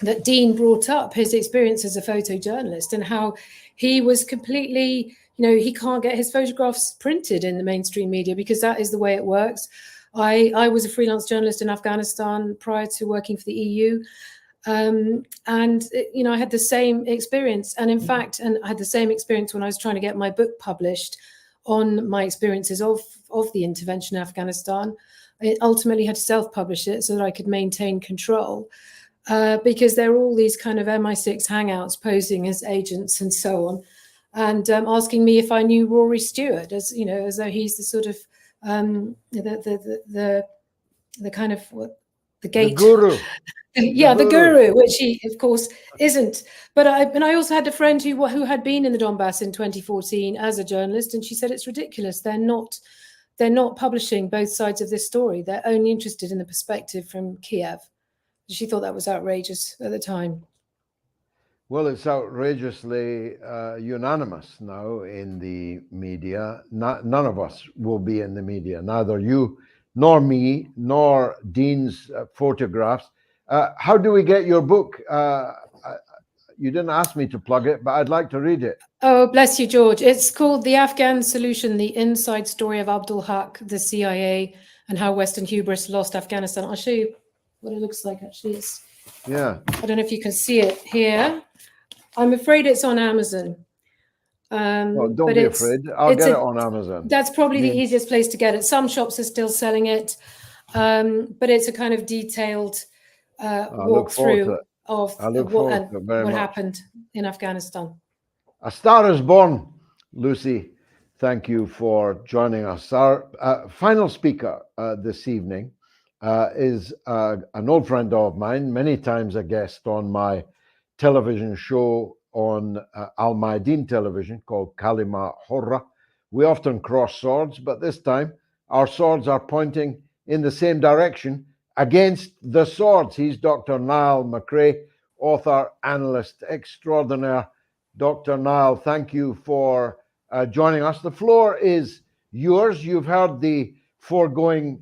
that Dean brought up his experience as a photojournalist and how he was completely, you know, he can't get his photographs printed in the mainstream media because that is the way it works. I was a freelance journalist in Afghanistan prior to working for the EU. And, you know, I had the same experience. And in fact, and I had the same experience when I was trying to get my book published on my experiences of the intervention in Afghanistan. I ultimately had to self-publish it so that I could maintain control. Because there are all these kind of MI6 hangouts posing as agents and so on, and asking me if I knew Rory Stewart, as you know, as though he's the sort of the kind of the gate, the guru. The guru, which he of course isn't. But I also had a friend who had been in the Donbass in 2014 as a journalist, and she said it's ridiculous. They're not publishing both sides of this story. They're only interested in the perspective from Kiev. She thought that was outrageous at the time. Well, it's outrageously unanimous now in the media. None of us will be in the media, neither you nor me, nor Dean's photographs. How do we get your book? You didn't ask me to plug it, but I'd like to read it. Oh, bless you, George. It's called The Afghan Solution, The Inside Story of Abdul Haq, the CIA, and How Western Hubris Lost Afghanistan. I'll show you what it looks like, actually. I don't know if you can see it here. I'm afraid it's on Amazon. Well, don't be afraid. I'll get it on Amazon. That's probably the easiest place to get it. Some shops are still selling it, but it's a kind of detailed walkthrough of what happened in Afghanistan. A Star is Born, Lucy. Thank you for joining us. Our final speaker this evening is an old friend of mine, many times a guest on my television show on Al Mayadeen television called Kalima Horra. We often cross swords, but this time our swords are pointing in the same direction against the swords. He's Dr. Niall McRae, author, analyst extraordinaire. Dr. Niall, thank you for joining us. The floor is yours. You've heard the foregoing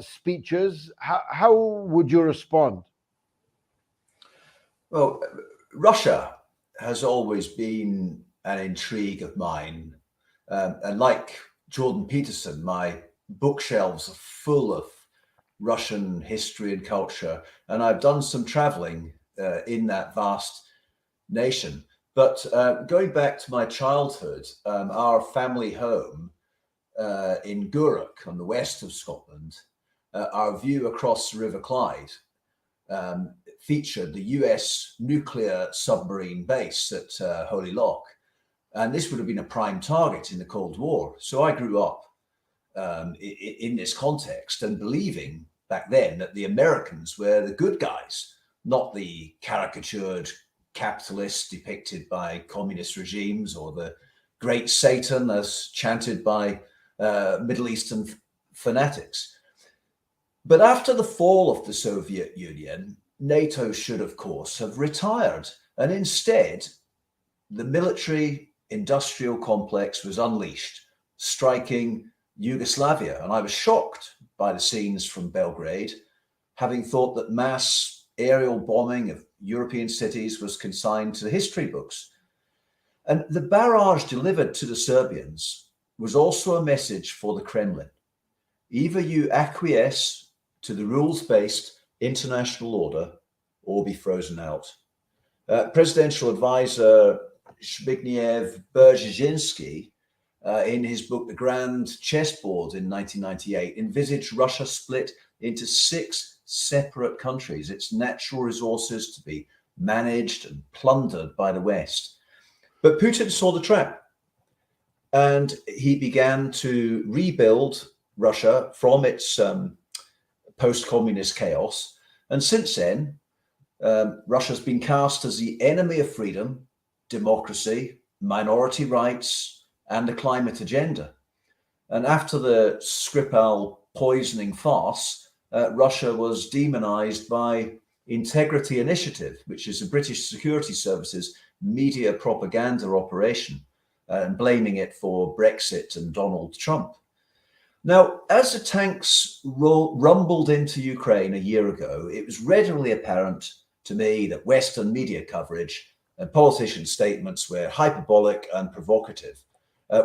speeches. How would you respond? Well, Russia has always been an intrigue of mine. And like Jordan Peterson, my bookshelves are full of Russian history and culture. And I've done some traveling in that vast nation. But going back to my childhood, our family home in Gourock on the west of Scotland, our view across the River Clyde featured the US nuclear submarine base at Holy Loch. And this would have been a prime target in the Cold War. So I grew up in this context and believing back then that the Americans were the good guys, not the caricatured capitalists depicted by communist regimes or the great Satan as chanted by Middle Eastern fanatics. But after the fall of the Soviet Union, NATO should, of course, have retired. And instead, the military industrial complex was unleashed, striking Yugoslavia. And I was shocked by the scenes from Belgrade, having thought that mass aerial bombing of European cities was consigned to the history books. And the barrage delivered to the Serbians was also a message for the Kremlin. Either you acquiesce to the rules-based international order or be frozen out. Presidential advisor Zbigniew Brzezinski, in his book The Grand Chessboard in 1998, envisaged Russia split into 6 separate countries, its natural resources to be managed and plundered by the West. But Putin saw the trap, and he began to rebuild Russia from its post-communist chaos. And since then, Russia's been cast as the enemy of freedom, democracy, minority rights, and the climate agenda. And after the Skripal poisoning farce, Russia was demonized by Integrity Initiative, which is the British Security Service's media propaganda operation, and blaming it for Brexit and Donald Trump. Now, as the tanks rumbled into Ukraine a year ago, it was readily apparent to me that Western media coverage and politicians' statements were hyperbolic and provocative.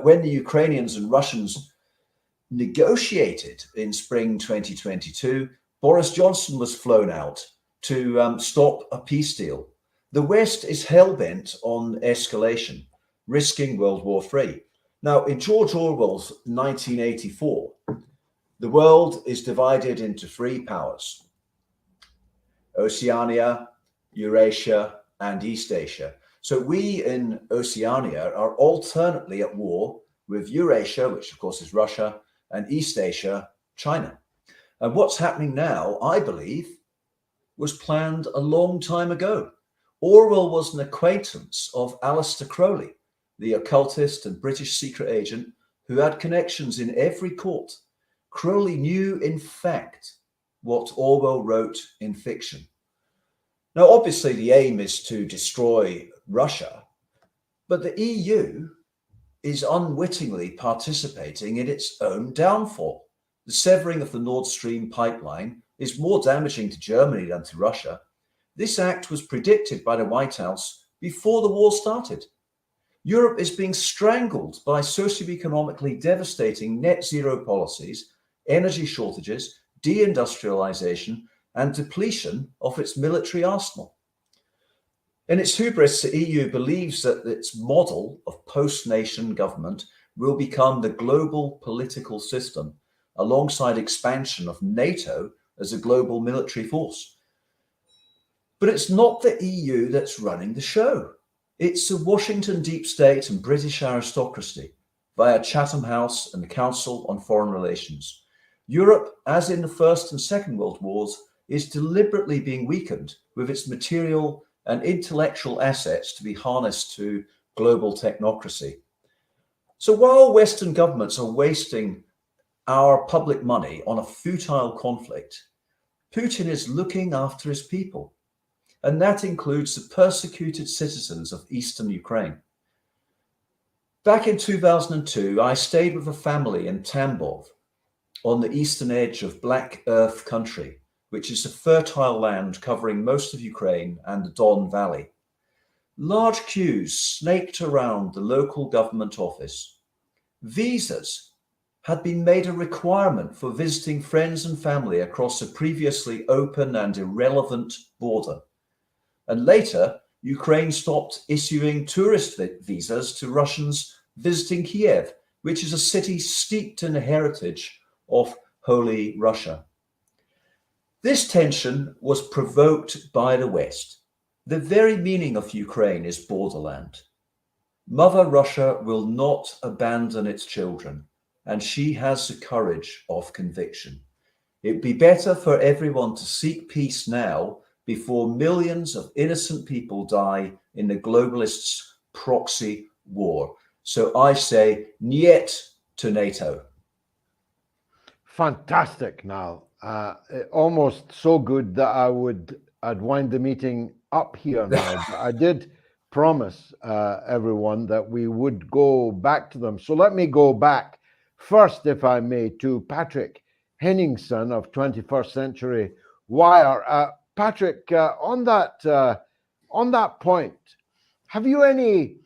When the Ukrainians and Russians negotiated in spring 2022, Boris Johnson was flown out to stop a peace deal. The West is hell-bent on escalation, risking World War III. Now, in George Orwell's 1984, the world is divided into 3 powers: Oceania, Eurasia, and East Asia. So we in Oceania are alternately at war with Eurasia, which of course is Russia, and East Asia, China. And what's happening now, I believe, was planned a long time ago. Orwell was an acquaintance of Aleister Crowley, the occultist and British secret agent who had connections in every court. Crowley knew, in fact, what Orwell wrote in fiction. Now, obviously, the aim is to destroy Russia, but the EU is unwittingly participating in its own downfall. The severing of the Nord Stream pipeline is more damaging to Germany than to Russia. This act was predicted by the White House before the war started. Europe is being strangled by socioeconomically devastating net zero policies, energy shortages, deindustrialization, and depletion of its military arsenal. In its hubris, the EU believes that its model of post-nation government will become the global political system, alongside expansion of NATO as a global military force. But it's not the EU that's running the show. It's the Washington deep state and British aristocracy via Chatham House and the Council on Foreign Relations. Europe, as in the First and Second World Wars, is deliberately being weakened with its material and intellectual assets to be harnessed to global technocracy. So while Western governments are wasting our public money on a futile conflict, Putin is looking after his people. And that includes the persecuted citizens of eastern Ukraine. Back in 2002, I stayed with a family in Tambov on the eastern edge of Black Earth country, which is a fertile land covering most of Ukraine and the Don Valley. Large queues snaked around the local government office. Visas had been made a requirement for visiting friends and family across a previously open and irrelevant border. And later, Ukraine stopped issuing tourist visas to Russians visiting Kiev, which is a city steeped in the heritage of Holy Russia. This tension was provoked by the West. The very meaning of Ukraine is borderland. Mother Russia will not abandon its children, and she has the courage of conviction. It'd be better for everyone to seek peace now before millions of innocent people die in the globalists' proxy war. So I say, niet to NATO. Fantastic, Niall. Almost so good that I'd wind the meeting up here now. But I did promise everyone that we would go back to them. So let me go back first, if I may, to Patrick Henningson of 21st Century Wire. Patrick, on that point, have you any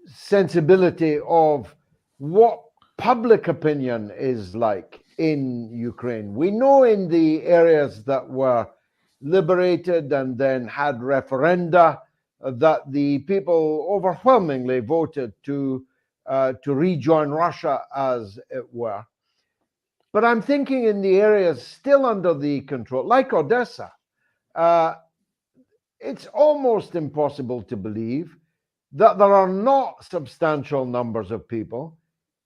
sensibility of what public opinion is like in Ukraine? We know in the areas that were liberated and then had referenda that the people overwhelmingly voted to rejoin Russia, as it were. But I'm thinking in the areas still under the control, like Odessa, it's almost impossible to believe that there are not substantial numbers of people,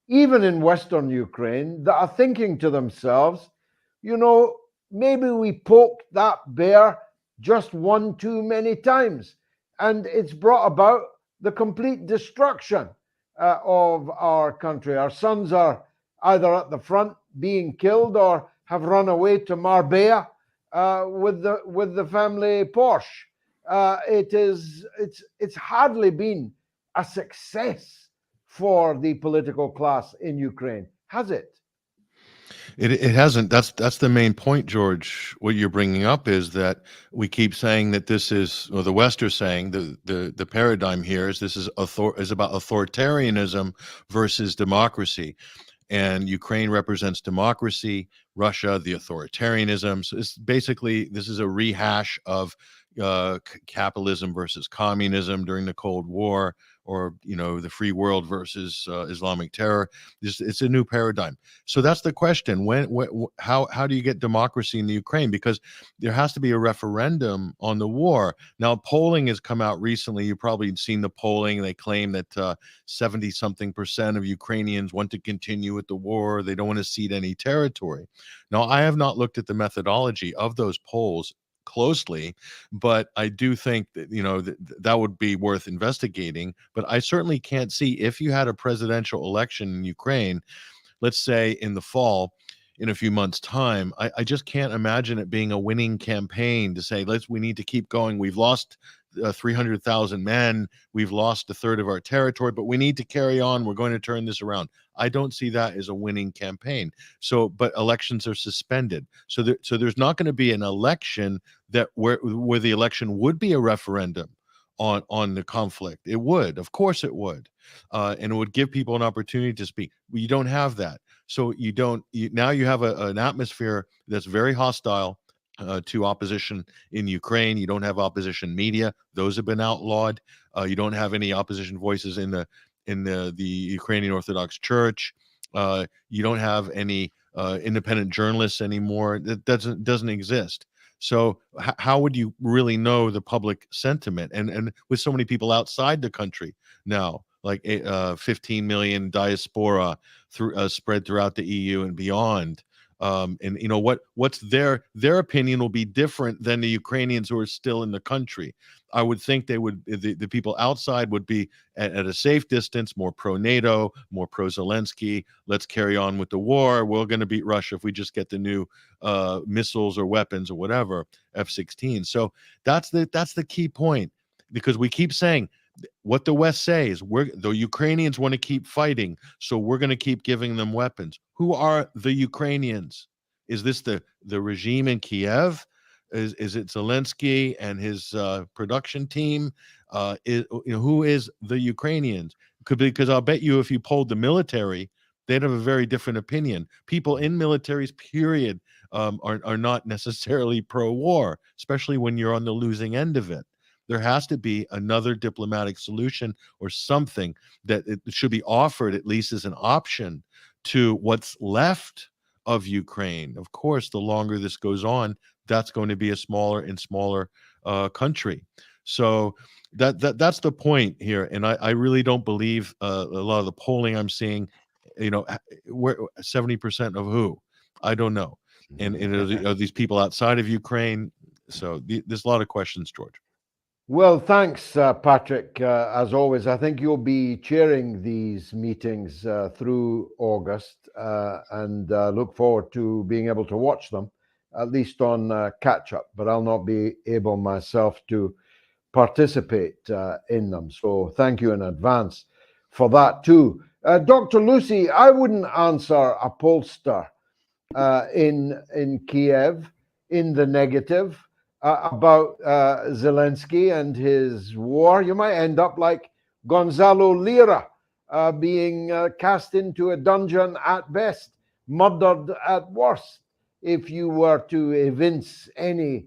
even in Western Ukraine, that are thinking to themselves, you know, maybe we poked that bear just one too many times, and it's brought about the complete destruction of our country. Our sons are either at the front being killed or have run away to Marbella with the family Porsche. It's hardly been a success for the political class in Ukraine, has it? It hasn't. That's the main point, George. What you're bringing up is that we keep saying that this is, or the West are saying, the paradigm here is this is about authoritarianism versus democracy. And Ukraine represents democracy, Russia, the authoritarianism. So it's basically, this is a rehash of capitalism versus communism during the Cold War, or, you know, the free world versus Islamic terror. It's a new paradigm. So that's the question. How do you get democracy in the Ukraine? Because there has to be a referendum on the war. Now, polling has come out recently. You've probably seen the polling. They claim that 70-something% of Ukrainians want to continue with the war. They don't want to cede any territory. Now, I have not looked at the methodology of those polls closely, but I do think that, you know, that would be worth investigating. But I certainly can't see, if you had a presidential election in Ukraine, let's say in the fall, in a few months' time, I just can't imagine it being a winning campaign to say, we need to keep going. We've lost 300,000 men. We've lost a third of our territory, but we need to carry on. We're going to turn this around. I don't see that as a winning campaign. So, but elections are suspended. So there's not going to be an election that where the election would be a referendum on the conflict. It would, of course it would. And it would give people an opportunity to speak. You don't have that. So now you have an atmosphere that's very hostile to opposition in Ukraine. You don't have opposition media; those have been outlawed. You don't have any opposition voices in the Ukrainian Orthodox Church. You don't have any independent journalists anymore. That doesn't exist. So how would you really know the public sentiment? And with so many people outside the country now, like 15 million diaspora spread throughout the EU and beyond. And you know what's their opinion will be different than the Ukrainians who are still in the country. I would think they would, the people outside would be at a safe distance, more pro NATO, more pro Zelensky. Let's carry on with the war. We're going to beat Russia if we just get the new missiles or weapons or whatever, F-16. So that's the key point, because we keep saying what the West says, the Ukrainians want to keep fighting, so we're going to keep giving them weapons. Who are the Ukrainians? Is this the regime in Kiev? Is it Zelensky and his production team? Who is the Ukrainians? Because I'll bet you if you polled the military, they'd have a very different opinion. People in militaries, period, are not necessarily pro-war, especially when you're on the losing end of it. There has to be another diplomatic solution or something that it should be offered, at least as an option, to what's left of Ukraine. Of course, the longer this goes on, that's going to be a smaller and smaller country. So that's the point here. And I really don't believe a lot of the polling I'm seeing, where 70% of who? I don't know. And are these people outside of Ukraine? So there's a lot of questions, George. Well, thanks, Patrick. As always, I think you'll be chairing these meetings through August, and look forward to being able to watch them, at least on catch up. But I'll not be able myself to participate in them. So thank you in advance for that too. Dr. Lucy, I wouldn't answer a pollster in Kiev in the negative about Zelensky and his war. You might end up like Gonzalo Lira, being cast into a dungeon at best, murdered at worst, if you were to evince any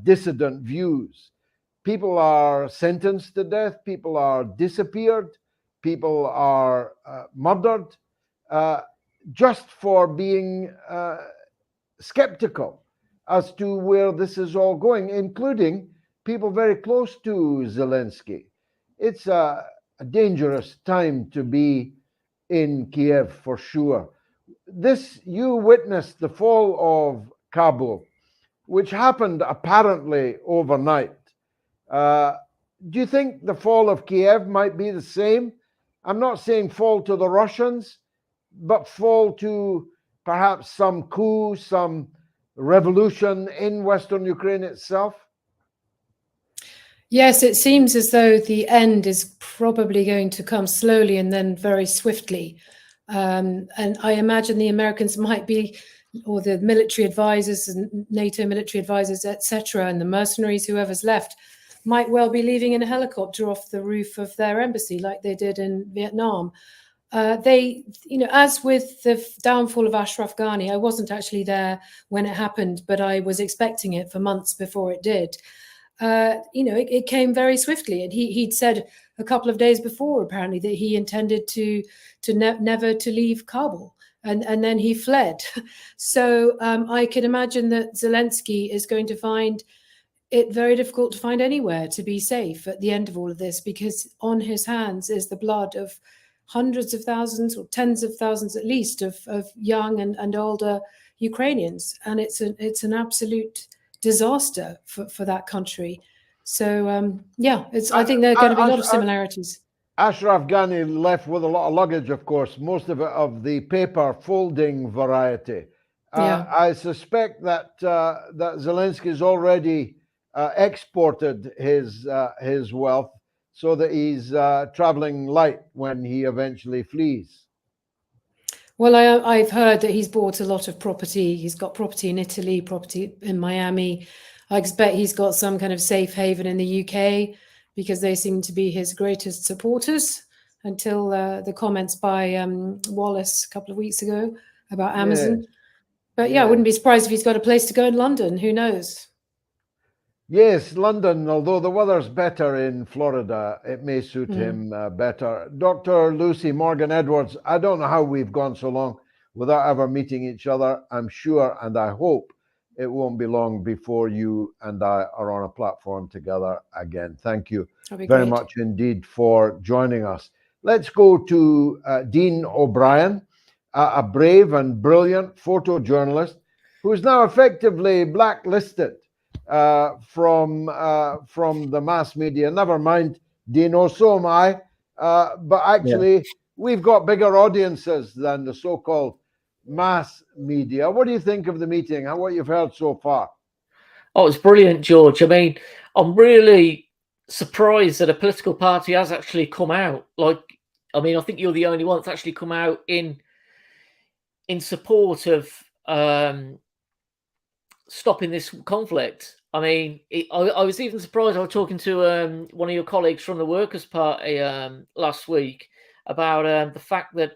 dissident views. People are sentenced to death, people are disappeared, people are murdered just for being skeptical as to where this is all going, including people very close to Zelensky. It's a dangerous time to be in Kiev for sure. You witnessed the fall of Kabul, which happened apparently overnight. Do you think the fall of Kiev might be the same? I'm not saying fall to the Russians, but fall to perhaps some coup, some revolution in Western Ukraine itself? Yes, it seems as though the end is probably going to come slowly and then very swiftly. And I imagine the Americans might be, or the military advisors and NATO military advisors, etc., and the mercenaries, whoever's left, might well be leaving in a helicopter off the roof of their embassy like they did in Vietnam. As with the downfall of Ashraf Ghani, I wasn't actually there when it happened, but I was expecting it for months before it did. It came very swiftly, and he'd said a couple of days before, apparently, that he intended to never to leave Kabul, and then he fled. So I can imagine that Zelensky is going to find it very difficult to find anywhere to be safe at the end of all of this, because on his hands is the blood of hundreds of thousands or tens of thousands at least of young and older Ukrainians. And it's an absolute disaster for that country. So, I think there are going to be a lot of similarities. Ashraf Ghani left with a lot of luggage, of course, most of it of the paper folding variety. I suspect that Zelensky's already exported his wealth, so that he's traveling light when he eventually flees. Well, I've heard that he's bought a lot of property. He's got property in Italy, property in Miami. I expect he's got some kind of safe haven in the UK, because they seem to be his greatest supporters, until the comments by Wallace a couple of weeks ago about Amazon. Yes. But I wouldn't be surprised if he's got a place to go in London. Who knows? Yes, London, although the weather's better in Florida, it may suit him better. Dr. Lucy Morgan-Edwards, I don't know how we've gone so long without ever meeting each other. I'm sure, and I hope it won't be long before you and I are on a platform together again. Thank you very much indeed for joining us. Let's go to Dean O'Brien, a brave and brilliant photojournalist who is now effectively blacklisted from the mass media. Never mind, Dino, so am I. But actually, we've got bigger audiences than the so-called mass media. What do you think of the meeting and what you've heard so far? Oh, it's brilliant, George. I mean, I'm really surprised that a political party has actually come out. I think you're the only one that's actually come out in support of stopping this conflict. I mean, I was even surprised. I was talking to one of your colleagues from the Workers' Party last week about the fact that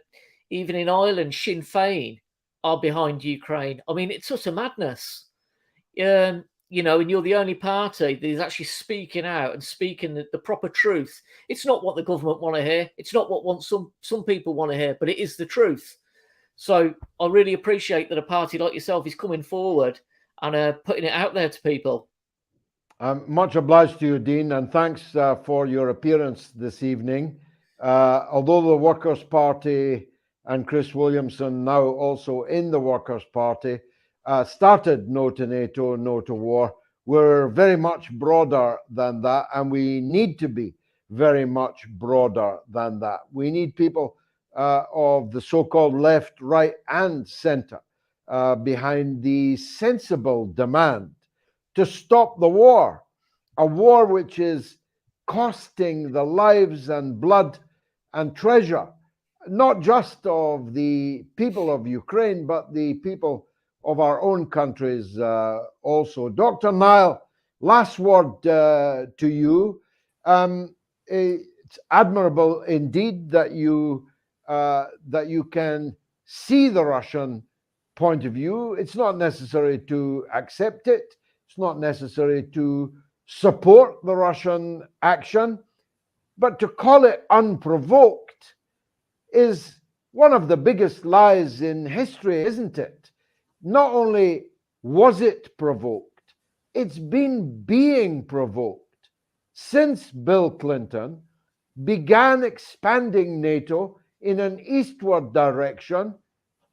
even in Ireland, Sinn Féin are behind Ukraine. I mean, it's such a madness. And you're the only party that is actually speaking out and speaking the proper truth. It's not what the government want to hear. It's not what some people want to hear, but it is the truth. So I really appreciate that a party like yourself is coming forward and putting it out there to people. I'm much obliged to you, Dean, and thanks for your appearance this evening. Although the Workers' Party and Chris Williamson, now also in the Workers' Party, started No to NATO, No to War, We're very much broader than that, and we need to be very much broader than that. We need people of the so-called left, right, and center behind the sensible demand to stop the war, a war which is costing the lives and blood and treasure, not just of the people of Ukraine, but the people of our own countries also. Dr. Niall, last word to you. It's admirable indeed that you can see the Russian point of view. It's not necessary to accept it. It's not necessary to support the Russian action, but to call it unprovoked is one of the biggest lies in history, isn't it? Not only was it provoked, it's been being provoked since Bill Clinton began expanding NATO in an eastward direction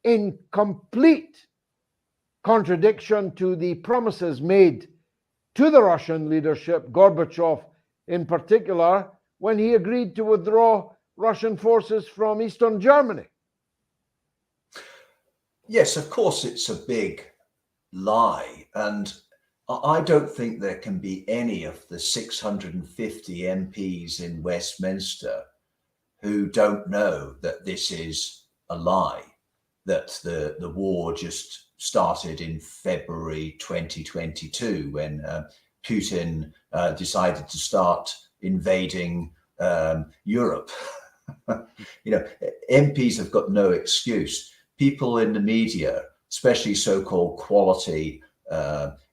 in complete contradiction to the promises made to the Russian leadership, Gorbachev in particular, when he agreed to withdraw Russian forces from Eastern Germany. Yes, of course, it's a big lie. And I don't think there can be any of the 650 MPs in Westminster who don't know that this is a lie, that the war just started in February 2022 when Putin decided to start invading Europe. MPs have got no excuse. People in the media, especially so-called quality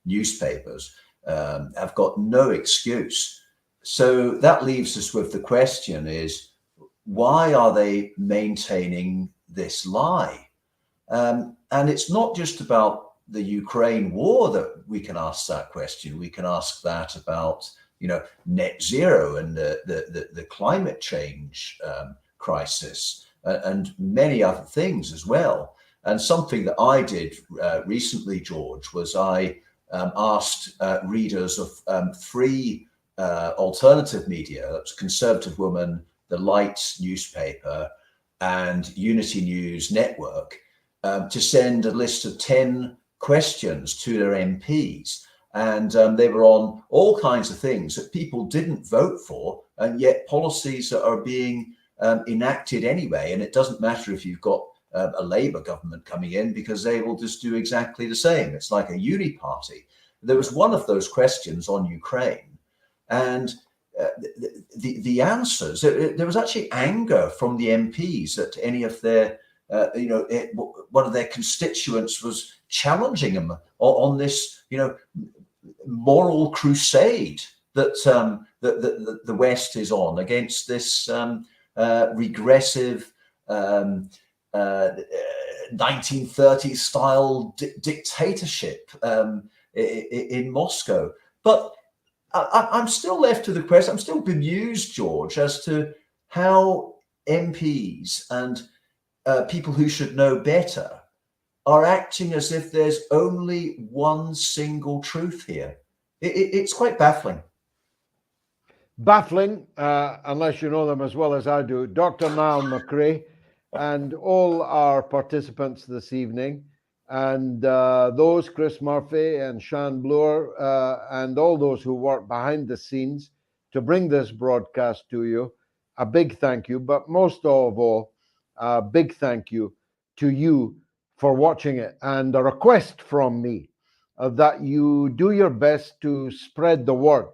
newspapers, have got no excuse. So that leaves us with the question is, why are they maintaining this lie? And it's not just about the Ukraine war that we can ask that question. We can ask that about, net zero and the climate change crisis and many other things as well. And something that I did recently, George, was I asked readers of three alternative media, that's Conservative Woman, The Light newspaper, and Unity News Network, to send a list of 10 questions to their MPs. And they were on all kinds of things that people didn't vote for, and yet policies that are being enacted anyway. And it doesn't matter if you've got a Labour government coming in, because they will just do exactly the same. It's like a uni party. There was one of those questions on Ukraine, and the answers, there was actually anger from the MPs that any of their, one of their constituents was challenging them on this, moral crusade that the West is on against this regressive 1930s style dictatorship in Moscow. But I'm still left to the question, I'm still bemused, George, as to how MPs and people who should know better are acting as if there's only one single truth here. It's quite baffling. Baffling, unless you know them as well as I do. Dr. Niall McRae and all our participants this evening, and those, Chris Murphy and Shan Bloor, and all those who work behind the scenes to bring this broadcast to you, a big thank you. But most of all, a big thank you to you for watching it, and a request from me that you do your best to spread the word,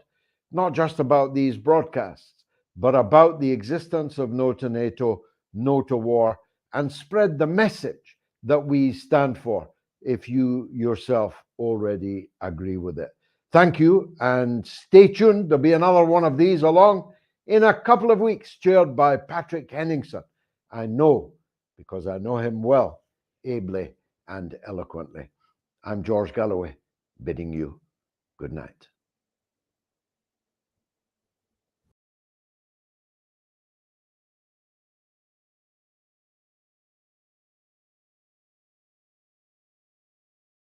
not just about these broadcasts, but about the existence of No to NATO, No to War, and spread the message that we stand for, if you yourself already agree with it. Thank you, and stay tuned. There'll be another one of these along in a couple of weeks, chaired by Patrick Henningsen. I know, because I know him well, ably and eloquently. I'm George Galloway, bidding you good night.